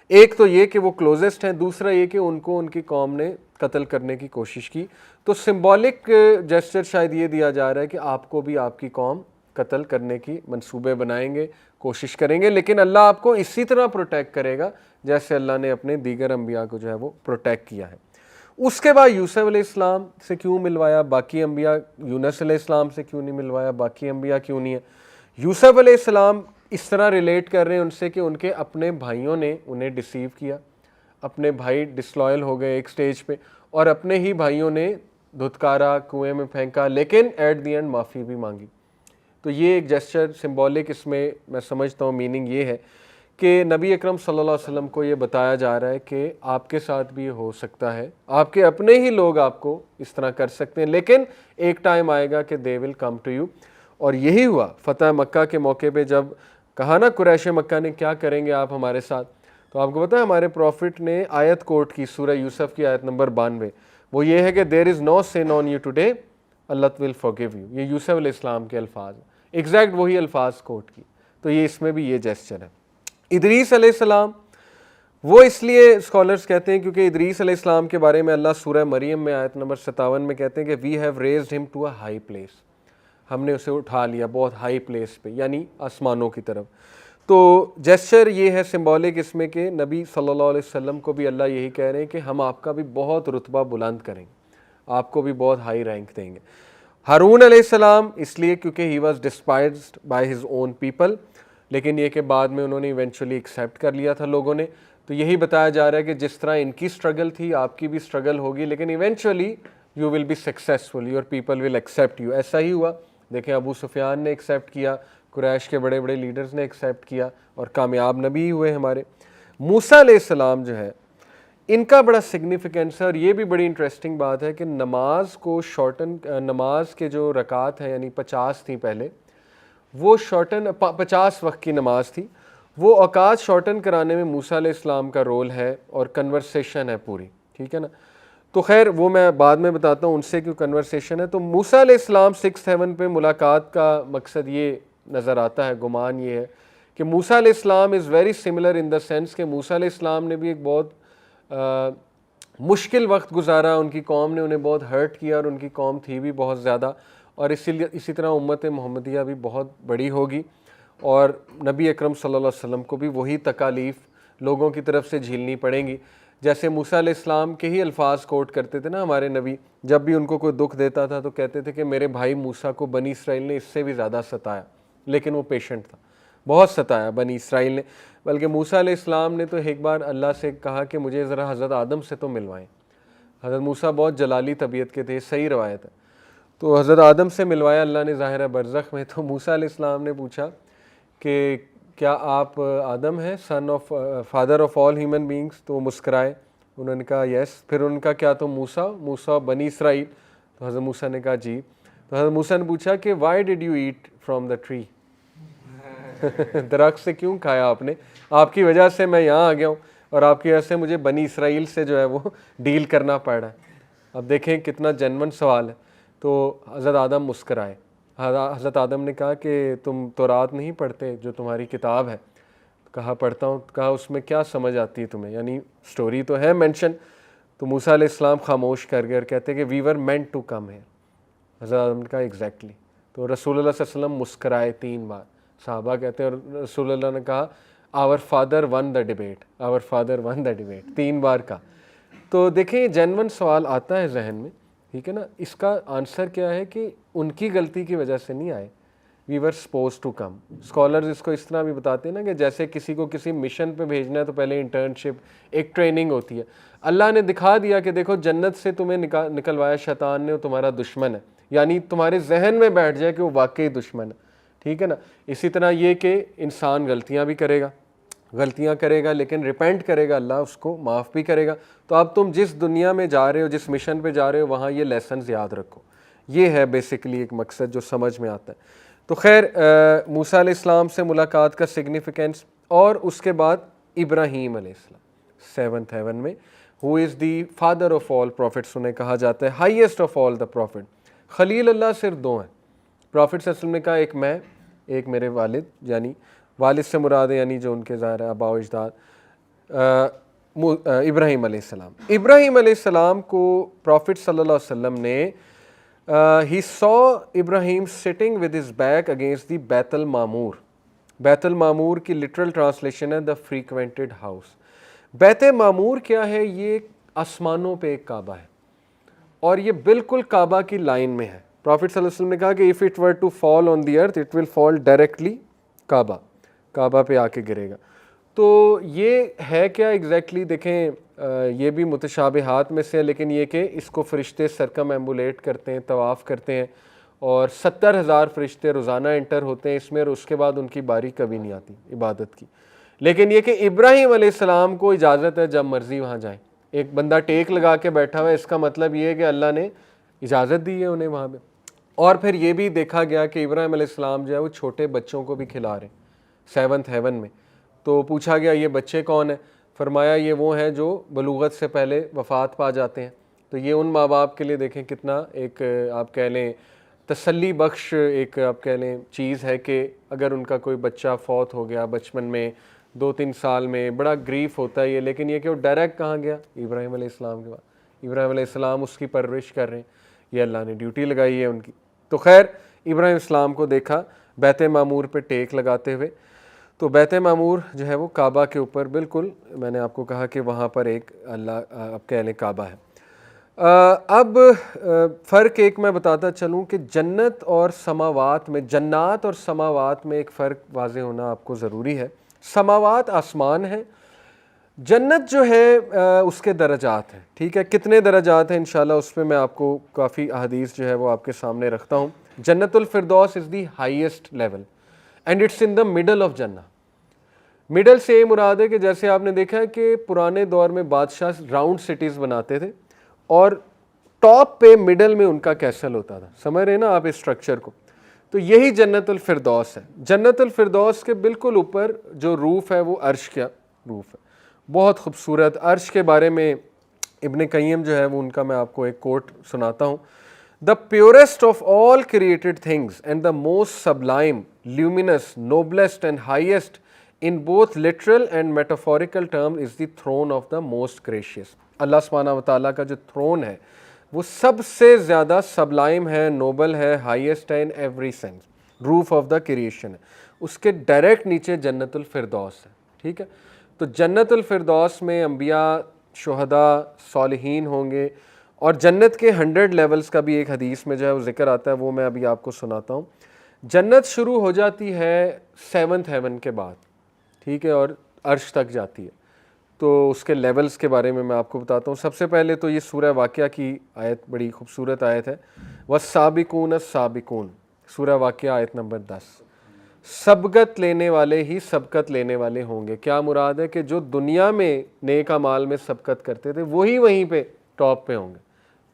ایک تو یہ کہ وہ کلوزسٹ ہیں، دوسرا یہ کہ ان کو ان کی قوم نے قتل کرنے کی کوشش کی. تو سمبولک جیسچر شاید یہ دیا جا رہا ہے کہ آپ کو بھی آپ کی قوم قتل کرنے کی منصوبے بنائیں گے، کوشش کریں گے، لیکن اللہ آپ کو اسی طرح پروٹیکٹ کرے گا جیسے اللہ نے اپنے دیگر انبیاء کو جو ہے وہ پروٹیکٹ کیا ہے. اس کے بعد یوسف علیہ السلام سے کیوں ملوایا باقی انبیاء، یونس علیہ السلام سے کیوں نہیں ملوایا باقی انبیاء کیوں نہیں ہے؟ یوسف علیہ السلام اس طرح ریلیٹ کر رہے ہیں ان سے کہ ان کے اپنے بھائیوں نے انہیں ڈسیو کیا، اپنے بھائی ڈسلوئل ہو گئے ایک سٹیج پہ، اور اپنے ہی بھائیوں نے دھتکارا، کنویں میں پھینکا، لیکن ایٹ دی اینڈ معافی بھی مانگی. تو یہ ایک جیسچر سمبولک اس میں سمجھتا ہوں میننگ یہ ہے کہ نبی اکرم صلی اللہ علیہ وسلم کو یہ بتایا جا رہا ہے کہ آپ کے ساتھ بھی یہ ہو سکتا ہے، آپ کے اپنے ہی لوگ آپ کو اس طرح کر سکتے ہیں، لیکن ایک ٹائم آئے گا کہ دے ول کم ٹو یو. اور یہی ہوا فتح مکہ کے موقع پہ، جب کہا نا قریش مکہ نے کیا کریں گے آپ ہمارے ساتھ، تو آپ کو پتہ ہے ہمارے پروفٹ نے آیت کوٹ کی سورہ یوسف کی آیت نمبر 92، وہ یہ ہے کہ there is no sin on you today اللہ ول فارگیو یو. یہ یوسف علیہ السلام کے الفاظ ہیں، ایگزیکٹ وہی الفاظ کوٹ کی. تو یہ اس میں بھی یہ جیسچر ہے. ادریس علیہ السلام وہ اس لیے اسکالرس کہتے ہیں کیونکہ ادریس علیہ السلام کے بارے میں اللہ سورہ مریم میں آیت نمبر 57 میں کہتے ہیں کہ وی ہیو ریزڈ ہم ٹو اے ہائی پلیس، ہم نے اسے اٹھا لیا بہت ہائی پلیس پہ، یعنی آسمانوں کی طرف. تو جیسچر یہ ہے سمبولک اس میں کہ نبی صلی اللہ علیہ وسلم کو بھی اللہ یہی کہہ رہے ہیں کہ ہم آپ کا بھی بہت رتبہ بلند کریں گے، آپ کو بھی بہت ہائی رینک دیں گے. ہارون علیہ السلام اس لیے کیونکہ he was ڈسپائزڈ by his own people, لیکن یہ کہ بعد میں انہوں نے ایونچولی ایکسیپٹ کر لیا تھا لوگوں نے. تو یہی بتایا جا رہا ہے کہ جس طرح ان کی سٹرگل تھی آپ کی بھی سٹرگل ہوگی، لیکن eventually you will be successful, your people will accept you. ایسا ہی ہوا، دیکھیں ابو سفیان نے ایکسیپٹ کیا، قریش کے بڑے بڑے لیڈرز نے ایکسیپٹ کیا اور کامیاب نبی ہوئے ہمارے. موسیٰ علیہ السلام جو ہے ان کا بڑا سگنیفیکنس ہے، اور یہ بھی بڑی انٹرسٹنگ بات ہے کہ نماز کو شارٹن، نماز کے جو رکعت ہیں یعنی 50 تھیں پہلے، وہ شارٹن 50 وقت کی نماز تھی، وہ اوقات شارٹن کرانے میں موسیٰ علیہ السلام کا رول ہے اور کنورسیشن ہے پوری، ٹھیک ہے نا. تو خیر وہ میں بعد میں بتاتا ہوں ان سے کیوں کنورسیشن ہے. تو موسیٰ علیہ السلام 6 ہیون پہ ملاقات کا مقصد یہ نظر آتا ہے، گمان یہ ہے کہ موسیٰ علیہ السلام is very similar in the sense کہ موسیٰ علیہ السلام نے بھی ایک بہت مشکل وقت گزارا، ان کی قوم نے انہیں بہت ہرٹ کیا اور ان کی قوم تھی بھی بہت زیادہ، اور اسی طرح امت محمدیہ بھی بہت بڑی ہوگی، اور نبی اکرم صلی اللہ علیہ وسلم کو بھی وہی تکالیف لوگوں کی طرف سے جھیلنی پڑیں گی. جیسے موسیٰ علیہ السلام کے ہی الفاظ کوٹ کرتے تھے نا ہمارے نبی، جب بھی ان کو کوئی دکھ دیتا تھا تو کہتے تھے کہ میرے بھائی موسیٰ کو بنی اسرائیل نے اس سے بھی زیادہ ستایا، لیکن وہ پیشنٹ تھا، بہت ستایا بنی اسرائیل نے. بلکہ موسیٰ علیہ السلام نے تو ایک بار اللہ سے کہا کہ مجھے ذرا حضرت آدم سے تو ملوائیں. حضرت موسیٰ بہت جلالی طبیعت کے تھے، صحیح روایت ہے. تو حضرت آدم سے ملوایا اللہ نے ظاہر برزخ میں. تو موسیٰ علیہ السلام نے پوچھا کہ کیا آپ آدم ہیں، son of father of all human beings? تو وہ مسکرائے، انہوں نے کہا یس. پھر ان کا کیا تم موسیٰ بنی اسرائیل؟ تو حضرت موسیٰ نے کہا جی. تو حضرت موسیٰ نے پوچھا کہ why did you eat from the tree? درخت سے کیوں کھایا آپ نے؟ آپ کی وجہ سے میں یہاں آ گیا ہوں، اور آپ کی وجہ سے مجھے بنی اسرائیل سے جو ہے وہ ڈیل کرنا پڑ رہا ہے. اب دیکھیں کتنا جینون سوال ہے. تو حضرت آدم مسکرائے. حضرت آدم نے کہا کہ تم تورات نہیں پڑھتے جو تمہاری کتاب ہے؟ کہا پڑھتا ہوں. کہا اس میں کیا سمجھ آتی ہے تمہیں؟ یعنی سٹوری تو ہے مینشن. تو موسیٰ علیہ السلام خاموش کر گئے اور کہتے کہ وی ور مینٹ ٹو کم ہے. حضرت آدم نے کہا ایگزیکٹلی. تو رسول اللہ صلی اللہ علیہ وسلم مسکرائے 3 بار. صحابہ کہتے ہیں اور رسول اللہ نے کہا our father won the debate, our father won the debate, 3 بار کا. تو دیکھیں یہ جینون سوال آتا ہے ذہن میں، ٹھیک ہے نا. اس کا آنسر کیا ہے کہ ان کی غلطی کی وجہ سے نہیں آئے. وی ور سپوز ٹو کم. اسکالرز اس کو اس طرح بھی بتاتے ہیں نا کہ جیسے کسی کو کسی مشن پہ بھیجنا ہے تو پہلے انٹرنشپ، ایک ٹریننگ ہوتی ہے. اللہ نے دکھا دیا کہ دیکھو جنت سے تمہیں نکلوایا شیطان نے، وہ تمہارا دشمن ہے، یعنی تمہارے ذہن میں بیٹھ جائے کہ وہ واقعی دشمن ہے، ٹھیک ہے نا. اسی طرح یہ کہ انسان غلطیاں بھی کرے گا لیکن ریپینٹ کرے گا، اللہ اس کو معاف بھی کرے گا. تو اب تم جس دنیا میں جا رہے ہو، جس مشن پہ جا رہے ہو، وہاں یہ لیسنز یاد رکھو. یہ ہے بیسیکلی ایک مقصد جو سمجھ میں آتا ہے. تو خیر موسیٰ علیہ السلام سے ملاقات کا سگنیفیکنس، اور اس کے بعد ابراہیم علیہ السلام 7th heaven میں، who is the father of all prophets انہیں کہا جاتا ہے، highest of all the prophet. خلیل اللہ صرف 2 ہیں. پروفٹ صلی اللہ علیہ وسلم نے کہا ایک میں، ایک میرے والد، یعنی والد سے مراد ہے یعنی جو ان کے ظاہر ہے آباء و اجداد، ابراہیم علیہ السلام. ابراہیم علیہ السلام کو پروفٹ صلی اللہ علیہ وسلم نے he saw Ibrahim sitting with his back against the بیت المعمور. بیت المعمور کی لٹرل ٹرانسلیشن ہے the frequented house. بیت معمور کیا ہے؟ یہ آسمانوں پہ ایک کعبہ ہے اور یہ بالکل کعبہ کی لائن میں ہے. پروفٹ صلی اللہ علیہ وسلم نے کہا کہ if it were to fall on the earth it will fall directly کعبہ پہ آ کے گرے گا. تو یہ ہے کیا ایگزیکٹلی؟ دیکھیں یہ بھی متشابہات میں سے ہے، لیکن یہ کہ اس کو فرشتے سرکم ایمبولیٹ کرتے ہیں، طواف کرتے ہیں، اور 70,000 فرشتے روزانہ انٹر ہوتے ہیں اس میں، اور اس کے بعد ان کی باری کبھی نہیں آتی عبادت کی. لیکن یہ کہ ابراہیم علیہ السلام کو اجازت ہے جب مرضی وہاں جائیں. ایک بندہ ٹیک لگا کے بیٹھا ہوا ہے، اس کا مطلب یہ ہے کہ اللہ نے اجازت دی ہے انہیں وہاں پہ. اور پھر یہ بھی دیکھا گیا کہ ابراہیم علیہ السلام جو ہے وہ چھوٹے بچوں کو بھی کھلا رہے ہیں 7th heaven میں. تو پوچھا گیا یہ بچے کون ہیں؟ فرمایا یہ وہ ہیں جو بلوغت سے پہلے وفات پا جاتے ہیں. تو یہ ان ماں باپ کے لیے دیکھیں کتنا ایک آپ کہہ لیں تسلی بخش ایک آپ کہہ لیں چیز ہے کہ اگر ان کا کوئی بچہ فوت ہو گیا بچپن میں 2-3 سال میں، بڑا گریف ہوتا ہے یہ، لیکن یہ کہ وہ ڈائریکٹ کہاں گیا؟ ابراہیم علیہ السلام کے بعد. ابراہیم علیہ السلام اس کی پرورش کر رہے ہیں، یہ اللہ نے ڈیوٹی لگائی ہے ان کی. تو خیر ابراہیم السلام کو دیکھا بیت معمور پہ ٹیک لگاتے ہوئے. تو بیت معمور جو ہے وہ کعبہ کے اوپر بالکل، میں نے آپ کو کہا کہ وہاں پر ایک اللہ آپ کہہ لیں کعبہ ہے. اب فرق ایک میں بتاتا چلوں کہ جنت اور سماوات میں، جنات اور سماوات میں ایک فرق واضح ہونا آپ کو ضروری ہے. سماوات آسمان ہے، جنت جو ہے اس کے درجات ہیں، ٹھیک ہے. کتنے درجات ہیں انشاءاللہ اس پہ میں آپ کو کافی احادیث جو ہے وہ آپ کے سامنے رکھتا ہوں. جنت الفردوس is the highest level and it's in the middle of جنہ. مڈل سے یہ مراد ہے کہ جیسے آپ نے دیکھا ہے کہ پرانے دور میں بادشاہ راؤنڈ سٹیز بناتے تھے اور ٹاپ پہ مڈل میں ان کا کیسل ہوتا تھا. سمجھ رہے ہیں نا آپ اس اسٹرکچر کو؟ تو یہی جنت الفردوس ہے. جنت الفردوس کے بالکل اوپر جو روف ہے وہ عرش کا روف ہے، بہت خوبصورت. عرش کے بارے میں ابن قیم جو ہے وہ ان کا میں آپ کو ایک کوٹ سناتا ہوں. The purest of all created things and the most sublime, luminous, noblest and highest in both literal and metaphorical terms is the throne of the most gracious. اللہ سبحانہ و تعالیٰ کا جو تھرون ہے وہ سب سے زیادہ سبلائم ہے، نوبل ہے، ہائیسٹ ہے in every sense. Roof of the creation ہے. اس کے ڈائریکٹ نیچے جنت الفردوس ہے، ٹھیک ہے. تو جنت الفردوس میں انبیاء، شہداء، صالحین ہوں گے. اور جنت کے 100 لیولز کا بھی ایک حدیث میں جو ہے وہ ذکر آتا ہے، وہ میں ابھی آپ کو سناتا ہوں. جنت شروع ہو جاتی ہے 7th heaven کے بعد، ٹھیک ہے، اور عرش تک جاتی ہے. تو اس کے لیولز کے بارے میں آپ کو بتاتا ہوں. سب سے پہلے تو یہ سورہ واقعہ کی آیت بڑی خوبصورت آیت ہے، وَالسَّابِقُونَ السَّابِقُونَ، سورہ واقعہ آیت نمبر 10. سبقت لینے والے ہی سبقت لینے والے ہوں گے. کیا مراد ہے؟ کہ جو دنیا میں نیک اعمال میں سبقت کرتے تھے وہی وہیں پہ ٹاپ پہ ہوں گے.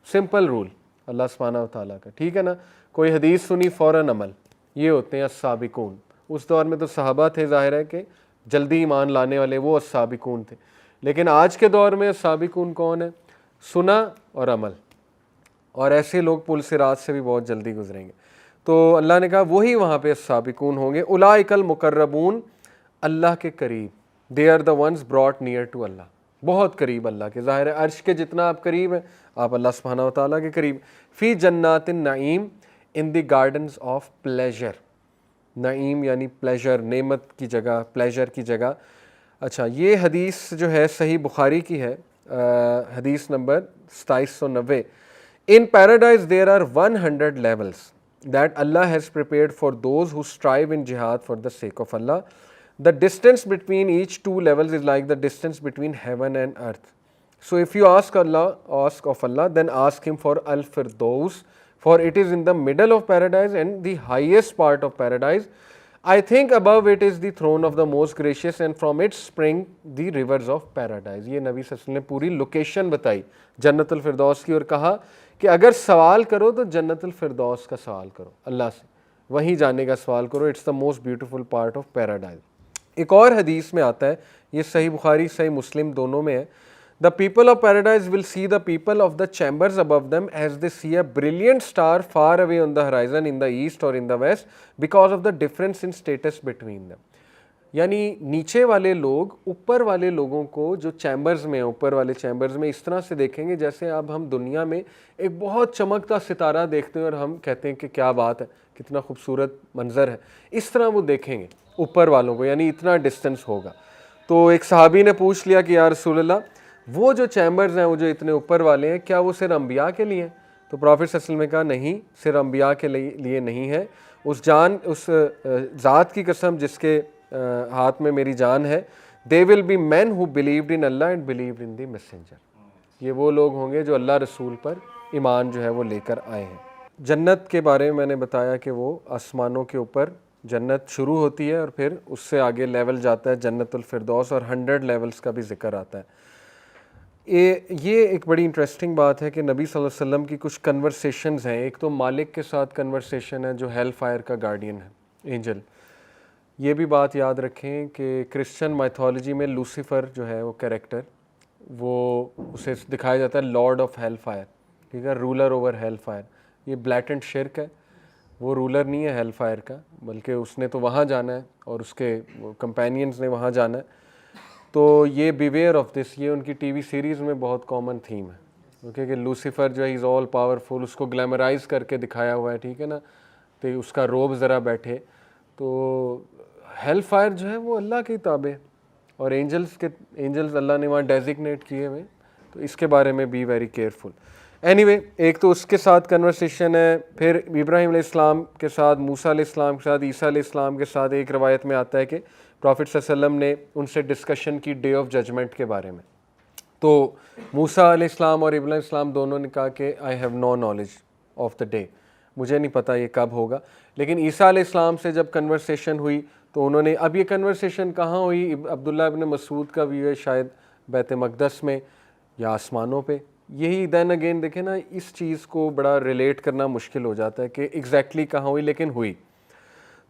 سمپل رول اللہ سبحانہ و تعالیٰ کا، ٹھیک ہے نا. کوئی حدیث سنی فوراً عمل، یہ ہوتے ہیں السابقون. اس دور میں تو صحابہ تھے، ظاہر ہے کہ جلدی ایمان لانے والے، وہ السابقون تھے. لیکن آج کے دور میں السابقون کون ہے؟ سنا اور عمل. اور ایسے لوگ پل صراط سے بھی بہت جلدی گزریں گے. تو اللہ نے کہا وہی وہاں پہ سابقون ہوں گے. اولئک المقربون, اللہ کے قریب, they are the ones brought near to اللہ, بہت قریب اللہ کے. ظاہر ہے عرش کے جتنا آپ قریب ہیں آپ اللہ سبحانہ و تعالیٰ کے قریب. فی جنات النعیم, ان دی گارڈنز آف پلیجر. نعیم یعنی پلیجر, نعمت کی جگہ, پلیجر کی جگہ. اچھا, یہ حدیث جو ہے صحیح بخاری کی ہے, حدیث number 2790. In paradise there are 100 levels that Allah has prepared for those who strive in jihad for the sake of Allah. The distance between each two levels is like the distance between heaven and earth. So if you ask of Allah, then ask him for Al-Firdaus, for it is in the middle of paradise and the highest part of paradise. I think above it is the throne of the most gracious and from it spring the rivers of paradise. یہ نبی صلی اللہ علیہ وسلم نے پوری location بتائی جنت الفردوس کی, اور کہا کہ اگر سوال کرو تو جنت الفردوس کا سوال کرو, اللہ سے وہیں جانے کا سوال کرو. It's the most beautiful part of paradise. ایک اور حدیث میں آتا ہے, یہ صحیح بخاری صحیح مسلم دونوں میں ہے, the people of paradise will see the people of the chambers above them as they see a brilliant star far away on the horizon in the east or in the west because of the difference in status between them. یعنی نیچے والے لوگ اوپر والے لوگوں کو جو chambers میں, اوپر والے چیمبرز میں اس طرح سے دیکھیں گے جیسے اب ہم دنیا میں ایک بہت چمکتا ستارہ دیکھتے ہیں اور ہم کہتے ہیں کہ کیا بات ہے, کتنا خوبصورت منظر ہے. اس طرح وہ دیکھیں گے اوپر والوں کو, یعنی اتنا ڈسٹنس ہوگا. تو ایک صحابی نے پوچھ لیا کہ یا رسول اللہ, وہ جو چیمبرز ہیں وہ جو اتنے اوپر والے ہیں, کیا وہ صرف انبیاء کے لیے ہیں؟ تو پروفیٹ صلی اللہ علیہ وسلم نے کہا نہیں, صرف انبیاء کے لیے نہیں ہے. اس ذات کی قسم جس کے ہاتھ میں میری جان ہے, they will be men who believed in Allah and believed in the messenger. یہ وہ لوگ ہوں گے جو اللہ رسول پر ایمان جو ہے وہ لے کر آئے ہیں. جنت کے بارے میں نے بتایا کہ وہ آسمانوں کے اوپر جنت شروع ہوتی ہے اور پھر اس سے آگے لیول جاتا ہے جنت الفردوس, اور 100 لیولز کا بھی ذکر آتا ہے. یہ ایک بڑی انٹرسٹنگ بات ہے کہ نبی صلی اللہ علیہ وسلم کی کچھ کنورسیشنز ہیں. ایک تو مالک کے ساتھ کنورسیشن ہے جو ہیل فائر کا گارڈین ہے, اینجل. یہ بھی بات یاد رکھیں کہ کرسچن مائتھولوجی میں لوسیفر جو ہے وہ کیریکٹر, وہ اسے دکھایا جاتا ہے لارڈ آف ہیل فائر, ٹھیک ہے, رولر اوور ہیل فائر. یہ بلیٹنٹ شرک ہے, وہ رولر نہیں ہے ہیل فائر کا, بلکہ اس نے تو وہاں جانا ہے اور اس کے کمپینینز نے وہاں جانا ہے. تو یہ بیویئر آف دس, یہ ان کی ٹی وی سیریز میں بہت کامن تھیم ہے, اوکے, کہ لوسیفر جو ہے از آل پاورفل, اس کو گلیمرائز کر کے دکھایا ہوا ہے, ٹھیک ہے نا, تو اس کا روب ذرا بیٹھے. تو ہیل فائر جو ہے وہ اللہ کے تابع, اور اینجلز اللہ نے وہاں ڈیزگنیٹ کیے ہوئے, تو اس کے بارے میں be very careful. Anyway, ایک تو اس کے ساتھ کنورسیشن ہے, پھر ابراہیم علیہ السلام کے ساتھ, موسیٰ علیہ السلام کے ساتھ, عیسیٰ علیہ السلام کے ساتھ. ایک روایت میں آتا ہے کہ پروفٹ صلی اللہ علیہ وسلم نے ان سے ڈسکشن کی ڈے آف ججمنٹ کے بارے میں. تو موسیٰ علیہ السلام اور ابراہیم علیہ السلام دونوں نے کہا کہ I have no knowledge of the day, مجھے نہیں پتہ یہ کب ہوگا. لیکن عیسیٰ علیہ السلام سے جب کنورسیشن ہوئی تو انہوں نے, اب یہ کنورسیشن کہاں ہوئی, عبداللہ ابن مسعود کا ویو ہے شاید بیت مقدس میں یا آسمانوں پہ. یہی دین اگین دیکھیں نا, اس چیز کو بڑا ریلیٹ کرنا مشکل ہو جاتا ہے کہ ایگزیکٹلی کہاں ہوئی, لیکن ہوئی.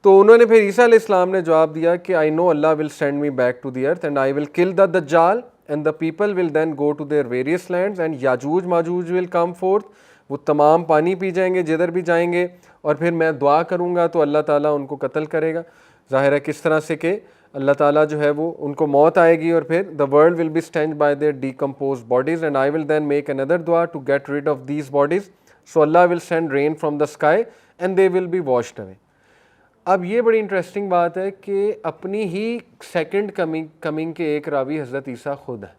تو انہوں نے پھر عیسیٰ علیہ السلام نے جواب دیا کہ آئی نو اللہ will send me back to the earth and I will kill the دجال and the people will then go to their various lands and یاجوج ماجوج ول کم فورتھ. وہ تمام پانی پی جائیں گے جدھر بھی جائیں گے, اور پھر میں دعا کروں گا تو اللہ تعالیٰ ان کو قتل کرے گا. ظاہر ہے کس طرح سے کہ اللہ تعالیٰ جو ہے وہ ان کو موت آئے گی, اور پھر the world will be stained by their decomposed bodies and I will then make another dua to get rid of these bodies, so Allah will send rain from the sky and they will be washed away. اب یہ بڑی interesting بات ہے کہ اپنی ہی second coming کے ایک راوی حضرت عیسیٰ خود ہیں,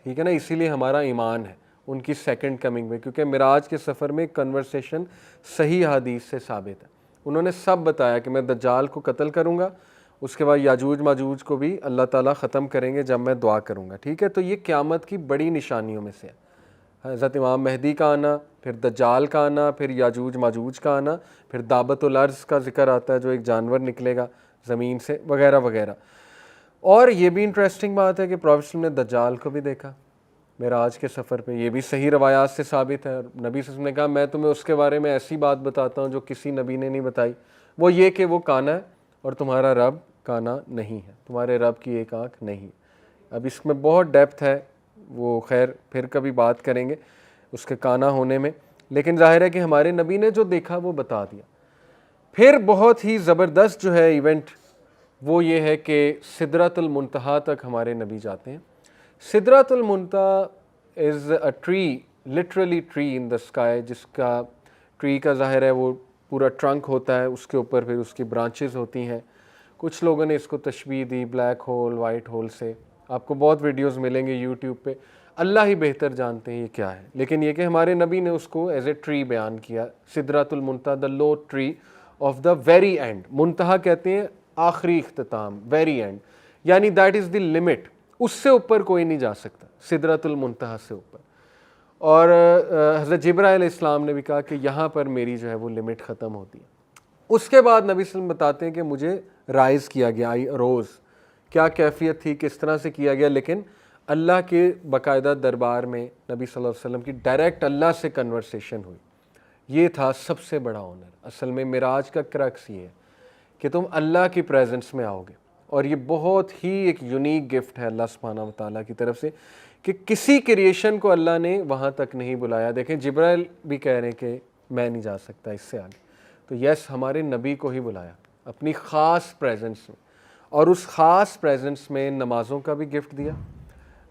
ٹھیک ہے نا, اسی لیے ہمارا ایمان ہے ان کی سیکنڈ کمنگ میں, کیونکہ معراج کے سفر میں کنورسیشن صحیح حدیث سے ثابت ہے. انہوں نے سب بتایا کہ میں دجال کو قتل کروں گا, اس کے بعد یاجوج ماجوج کو بھی اللہ تعالیٰ ختم کریں گے جب میں دعا کروں گا, ٹھیک ہے. تو یہ قیامت کی بڑی نشانیوں میں سے ہے, حضرت امام مہدی کا آنا, پھر دجال کا آنا, پھر یاجوج ماجوج کا آنا, پھر دابت الارض کا ذکر آتا ہے جو ایک جانور نکلے گا زمین سے, وغیرہ وغیرہ. اور یہ بھی انٹرسٹنگ بات ہے کہ پروفیٹ صلی اللہ علیہ وسلم نے دجال کو بھی دیکھا معراج کے سفر پہ, یہ بھی صحیح روایات سے ثابت ہے. اور نبی صلی اللہ علیہ وسلم نے کہا میں تمہیں اس کے بارے میں ایسی بات بتاتا ہوں جو کسی نبی نے نہیں بتائی, وہ یہ کہ وہ کانا ہے اور تمہارا رب کانا نہیں ہے, تمہارے رب کی ایک آنکھ نہیں. اب اس میں بہت ڈیپتھ ہے, وہ خیر پھر کبھی بات کریں گے اس کے کانا ہونے میں. لیکن ظاہر ہے کہ ہمارے نبی نے جو دیکھا وہ بتا دیا. پھر بہت ہی زبردست جو ہے ایونٹ وہ یہ ہے کہ سدرۃ المنتہا تک ہمارے نبی جاتے ہیں. سدرۃ المنتہا is a tree, literally tree in the sky, جس کا ٹری کا ظاہر ہے وہ پورا ٹرنک ہوتا ہے, اس کے اوپر پھر اس کی برانچز ہوتی ہیں. کچھ لوگوں نے اس کو تشبیہ دی بلیک ہول, وائٹ ہول سے. آپ کو بہت ویڈیوز ملیں گے یوٹیوب پہ, اللہ ہی بہتر جانتے ہیں یہ کیا ہے, لیکن یہ کہ ہمارے نبی نے اس کو ایز اے ٹری بیان کیا. سدرۃ المنتہا, the lote tree of the very end. منتہا کہتے ہیں آخری اختتام, ویری اینڈ, یعنی دیٹ از دی لمٹ, اس سے اوپر کوئی نہیں جا سکتا سدرۃ المنتہا سے اوپر. اور حضرت جبرائیل علیہ السلام نے بھی کہا کہ یہاں پر میری جو ہے وہ لمٹ ختم ہوتی ہے. اس کے بعد نبی صلی اللہ علیہ وسلم بتاتے ہیں کہ مجھے رائز کیا گیا, آئی روز. کیا کیفیت تھی, کس طرح سے کیا گیا, لیکن اللہ کے باقاعدہ دربار میں نبی صلی اللہ علیہ وسلم کی ڈائریکٹ اللہ سے کنورسیشن ہوئی. یہ تھا سب سے بڑا آنر. اصل میں معراج کا کرکس یہ ہے کہ تم اللہ کی پریزنس میں آؤ گے, اور یہ بہت ہی ایک یونیک گفٹ ہے اللہ سبحانہ و تعالیٰ کی طرف سے کہ کسی کریشن کو اللہ نے وہاں تک نہیں بلایا. دیکھیں جبرائیل بھی کہہ رہے ہیں کہ میں نہیں جا سکتا اس سے آگے, تو یس ہمارے نبی کو ہی بلایا اپنی خاص پریزنس میں, اور اس خاص پریزنس میں نمازوں کا بھی گفٹ دیا.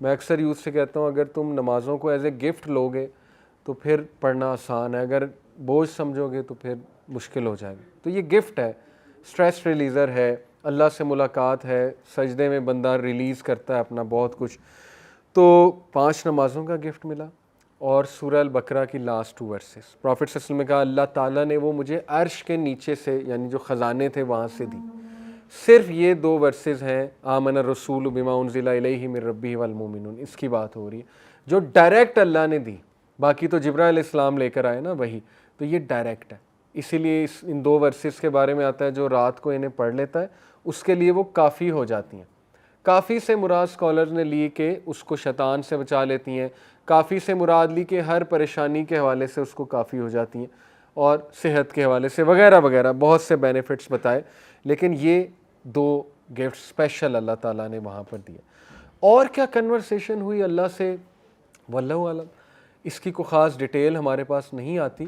میں اکثر یوتھ سے کہتا ہوں اگر تم نمازوں کو ایز اے گفٹ لو گے تو پھر پڑھنا آسان ہے, اگر بوجھ سمجھو گے تو پھر مشکل ہو جائے گا. تو یہ گفٹ ہے, سٹریس ریلیزر ہے, اللہ سے ملاقات ہے, سجدے میں بندہ ریلیز کرتا ہے اپنا بہت کچھ. تو 5 نمازوں کا گفٹ ملا, اور سورہ البقرہ کی لاسٹ 2 ورسز. پروفٹ صلی اللہ علیہ وسلم نے کہا اللہ تعالیٰ نے وہ مجھے عرش کے نیچے سے, یعنی جو خزانے تھے وہاں سے دی. صرف یہ 2 ورسز ہیں, آمن الرسول بما انزل الیہ من ربہ والمؤمنون, اس کی بات ہو رہی ہے جو ڈائریکٹ اللہ نے دی. باقی تو جبرائیل علیہ السلام لے کر آئے نا وہی, تو یہ ڈائریکٹ ہے. اسی لیے ان 2 ورسز کے بارے میں آتا ہے جو رات کو انہیں پڑھ لیتا ہے اس کے لیے وہ کافی ہو جاتی ہیں. کافی سے مراد اسکالرز نے لی کہ اس کو شیطان سے بچا لیتی ہیں, کافی سے مراد لی کہ ہر پریشانی کے حوالے سے اس کو کافی ہو جاتی ہیں, اور صحت کے حوالے سے وغیرہ وغیرہ بہت سے بینیفٹس بتائے. لیکن یہ 2 گفٹ اسپیشل اللہ تعالیٰ نے وہاں پر دیا. اور کیا کنورسیشن ہوئی اللہ سے واللہ عالم, اس کی کوئی خاص ڈیٹیل ہمارے پاس نہیں آتی,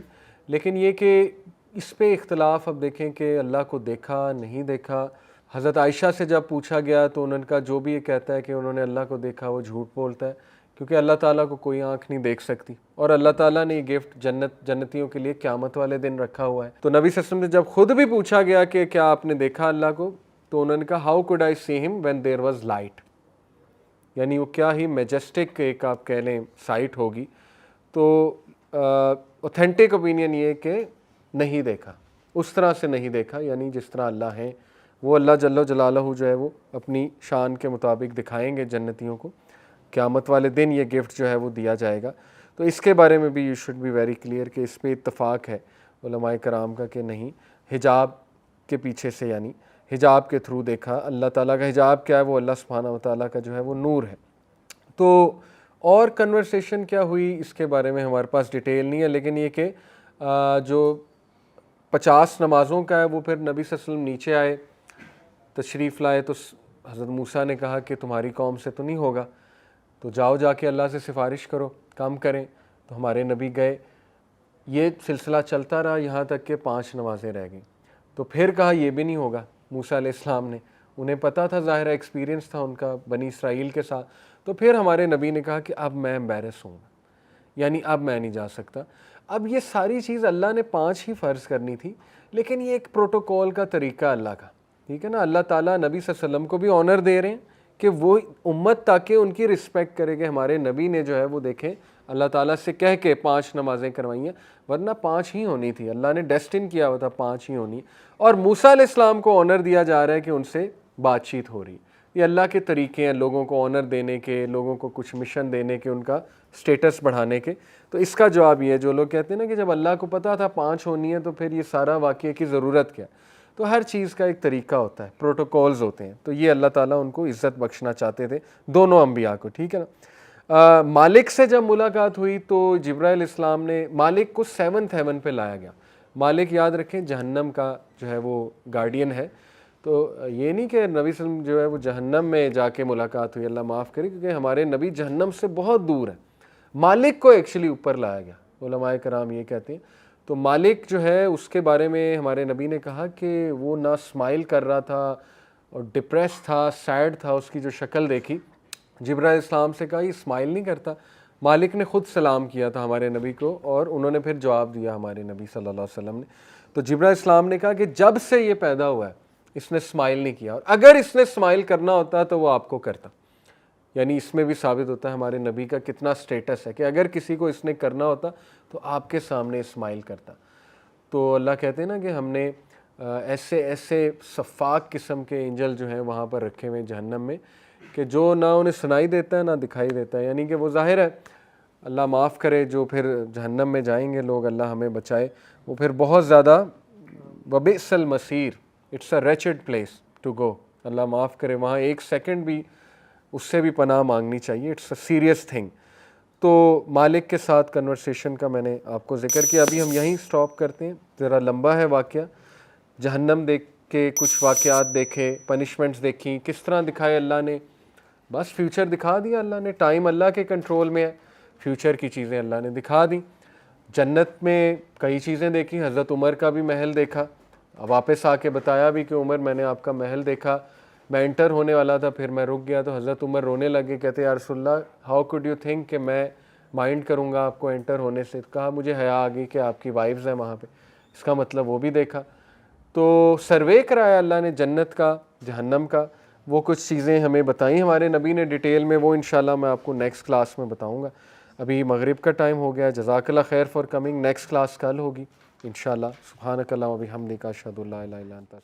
لیکن یہ کہ اس پہ اختلاف. اب دیکھیں کہ اللہ کو دیکھا نہیں دیکھا. حضرت عائشہ سے جب پوچھا گیا تو انہوں نے کہا جو بھی یہ کہتا ہے کہ انہوں نے اللہ کو دیکھا وہ جھوٹ بولتا ہے, کیونکہ اللہ تعالیٰ کو کوئی آنکھ نہیں دیکھ سکتی, اور اللہ تعالیٰ نے یہ گفٹ جنتیوں کے لیے قیامت والے دن رکھا ہوا ہے. تو نبی صلی اللہ علیہ وسلم سے جب خود بھی پوچھا گیا کہ کیا آپ نے دیکھا اللہ کو, تو انہوں نے کہا ہاؤ کوڈ آئی سی ہم وین دیر واز لائٹ, یعنی وہ کیا ہی میجسٹک ایک آپ کہہ لیں سائٹ ہوگی. تو اوتھینٹک اوپینین یہ کہ نہیں دیکھا, اس طرح سے نہیں دیکھا, یعنی جس طرح اللہ ہیں وہ اللہ جل جلالہ جو ہے وہ اپنی شان کے مطابق دکھائیں گے جنتیوں کو. قیامت والے دن یہ گفٹ جو ہے وہ دیا جائے گا. تو اس کے بارے میں بھی you should be very clear کہ اس پہ اتفاق ہے علماء کرام کا کہ نہیں, حجاب کے پیچھے سے, یعنی حجاب کے تھرو دیکھا. اللہ تعالیٰ کا حجاب کیا ہے, وہ اللہ سبحانہ و تعالیٰ کا جو ہے وہ نور ہے. تو اور کنورسیشن کیا ہوئی اس کے بارے میں ہمارے پاس ڈیٹیل نہیں ہے, لیکن یہ کہ جو 50 نمازوں کا ہے وہ پھر نبی صلی اللہ علیہ وسلم نیچے آئے, تشریف لائے, تو حضرت موسیٰ نے کہا کہ تمہاری قوم سے تو نہیں ہوگا, تو جاؤ جا کے اللہ سے سفارش کرو, کام کریں. تو ہمارے نبی گئے, یہ سلسلہ چلتا رہا یہاں تک کہ 5 نمازیں رہ گئیں. تو پھر کہا یہ بھی نہیں ہوگا. موسیٰ علیہ السلام نے, انہیں پتہ تھا, ظاہر ایکسپیرینس تھا ان کا بنی اسرائیل کے ساتھ. تو پھر ہمارے نبی نے کہا کہ اب میں امبیرس ہوں, یعنی اب میں نہیں جا سکتا. اب یہ ساری چیز اللہ نے 5 ہی فرض کرنی تھی, لیکن یہ ایک پروٹوکول کا طریقہ اللہ کا, ٹھیک ہے نا. اللہ تعالیٰ نبی صلی اللہ علیہ وسلم کو بھی آنر دے رہے ہیں کہ وہ امت تاکہ ان کی رسپیکٹ کرے. کہ ہمارے نبی نے جو ہے وہ دیکھیں اللہ تعالیٰ سے کہہ کے 5 نمازیں کروائی ہیں, ورنہ 5 ہی ہونی تھی, اللہ نے ڈیسٹن کیا ہوا تھا 5 ہی ہونی. اور موسیٰ علیہ السلام کو آنر دیا جا رہا ہے کہ ان سے بات چیت ہو رہی. یہ اللہ کے طریقے ہیں لوگوں کو آنر دینے کے, لوگوں کو کچھ مشن دینے کے, ان کا سٹیٹس بڑھانے کے. تو اس کا جواب یہ ہے, جو لوگ کہتے ہیں نا کہ جب اللہ کو پتہ تھا 5 ہونی ہے تو پھر یہ سارا واقعے کی ضرورت کیا. تو ہر چیز کا ایک طریقہ ہوتا ہے, پروٹوکولز ہوتے ہیں. تو یہ اللہ تعالیٰ ان کو عزت بخشنا چاہتے تھے دونوں انبیاء کو, ٹھیک ہے نا. مالک سے جب ملاقات ہوئی تو جبرائیل السلام نے مالک کو 7th ہیون پہ لایا گیا. مالک یاد رکھیں جہنم کا جو ہے وہ گارڈین ہے. تو یہ نہیں کہ نبی صلی اللہ علیہ وسلم جو ہے وہ جہنم میں جا کے ملاقات ہوئی, اللہ معاف کرے, کیونکہ ہمارے نبی جہنم سے بہت دور ہے. مالک کو ایکچولی اوپر لایا گیا, علماء کرام یہ کہتے ہیں. تو مالک جو ہے اس کے بارے میں ہمارے نبی نے کہا کہ وہ نہ اسمائل کر رہا تھا اور ڈپریس تھا، سیڈ تھا، اس کی جو شکل دیکھی، جبرائیل علیہ السلام سے کہا یہ اسمائل نہیں کرتا. مالک نے خود سلام کیا تھا ہمارے نبی کو اور انہوں نے پھر جواب دیا ہمارے نبی صلی اللہ علیہ وسلم نے. تو جبرائیل علیہ السلام نے کہا کہ جب سے یہ پیدا ہوا ہے اس نے اسمائل نہیں کیا، اور اگر اس نے اسمائل کرنا ہوتا تو وہ آپ کو کرتا. یعنی اس میں بھی ثابت ہوتا ہے ہمارے نبی کا کتنا سٹیٹس ہے کہ اگر کسی کو اس نے کرنا ہوتا تو آپ کے سامنے اسمائل کرتا. تو اللہ کہتے ہیں نا کہ ہم نے ایسے ایسے صفاک قسم کے اینجل جو ہیں وہاں پر رکھے ہوئے جہنم میں کہ جو نہ انہیں سنائی دیتا ہے نہ دکھائی دیتا ہے. یعنی کہ وہ ظاہر ہے، اللہ معاف کرے، جو پھر جہنم میں جائیں گے لوگ، اللہ ہمیں بچائے، وہ پھر بہت زیادہ وبئس المصیر، it's a wretched place to go. Allah معاف کرے، وہاں ایک سیکنڈ بھی اس سے بھی پناہ مانگنی چاہیے. It's a serious thing. تو مالک کے ساتھ کنورسیشن کا میں نے آپ کو ذکر کیا. ابھی ہم یہیں سٹاپ کرتے ہیں، ذرا لمبا ہے واقعہ. جہنم دیکھ کے کچھ واقعات دیکھے، پنشمنٹس دیکھیں، کس طرح دکھائے اللہ نے. بس فیوچر دکھا دیا اللہ نے، ٹائم اللہ کے کنٹرول میں ہے، فیوچر کی چیزیں اللہ نے دکھا دیں. جنت میں کئی چیزیں دیکھی، حضرت عمر کا بھی محل دیکھا، واپس آ کے بتایا بھی کہ عمر میں نے آپ کا محل دیکھا، میں انٹر ہونے والا تھا پھر میں رک گیا. تو حضرت عمر رونے لگے، کہتے یا رسول اللہ ہاؤ کوڈ یو تھنک کہ میں مائنڈ کروں گا آپ کو انٹر ہونے سے. کہا مجھے حیا آ گئی کہ آپ کی وائفز ہیں وہاں پہ. اس کا مطلب وہ بھی دیکھا. تو سروے کرایا اللہ نے جنت کا، جہنم کا. وہ کچھ چیزیں ہمیں بتائیں ہمارے نبی نے ڈیٹیل میں، وہ انشاءاللہ میں آپ کو نیکسٹ کلاس میں بتاؤں گا. ابھی مغرب کا ٹائم ہو گیا. جزاک اللہ خیر فار کمنگ. نیکسٹ کلاس کل ہوگی انشاءاللہ. سبحانک اللہم و بحمدک، اشہد ان لا الہ الا انت.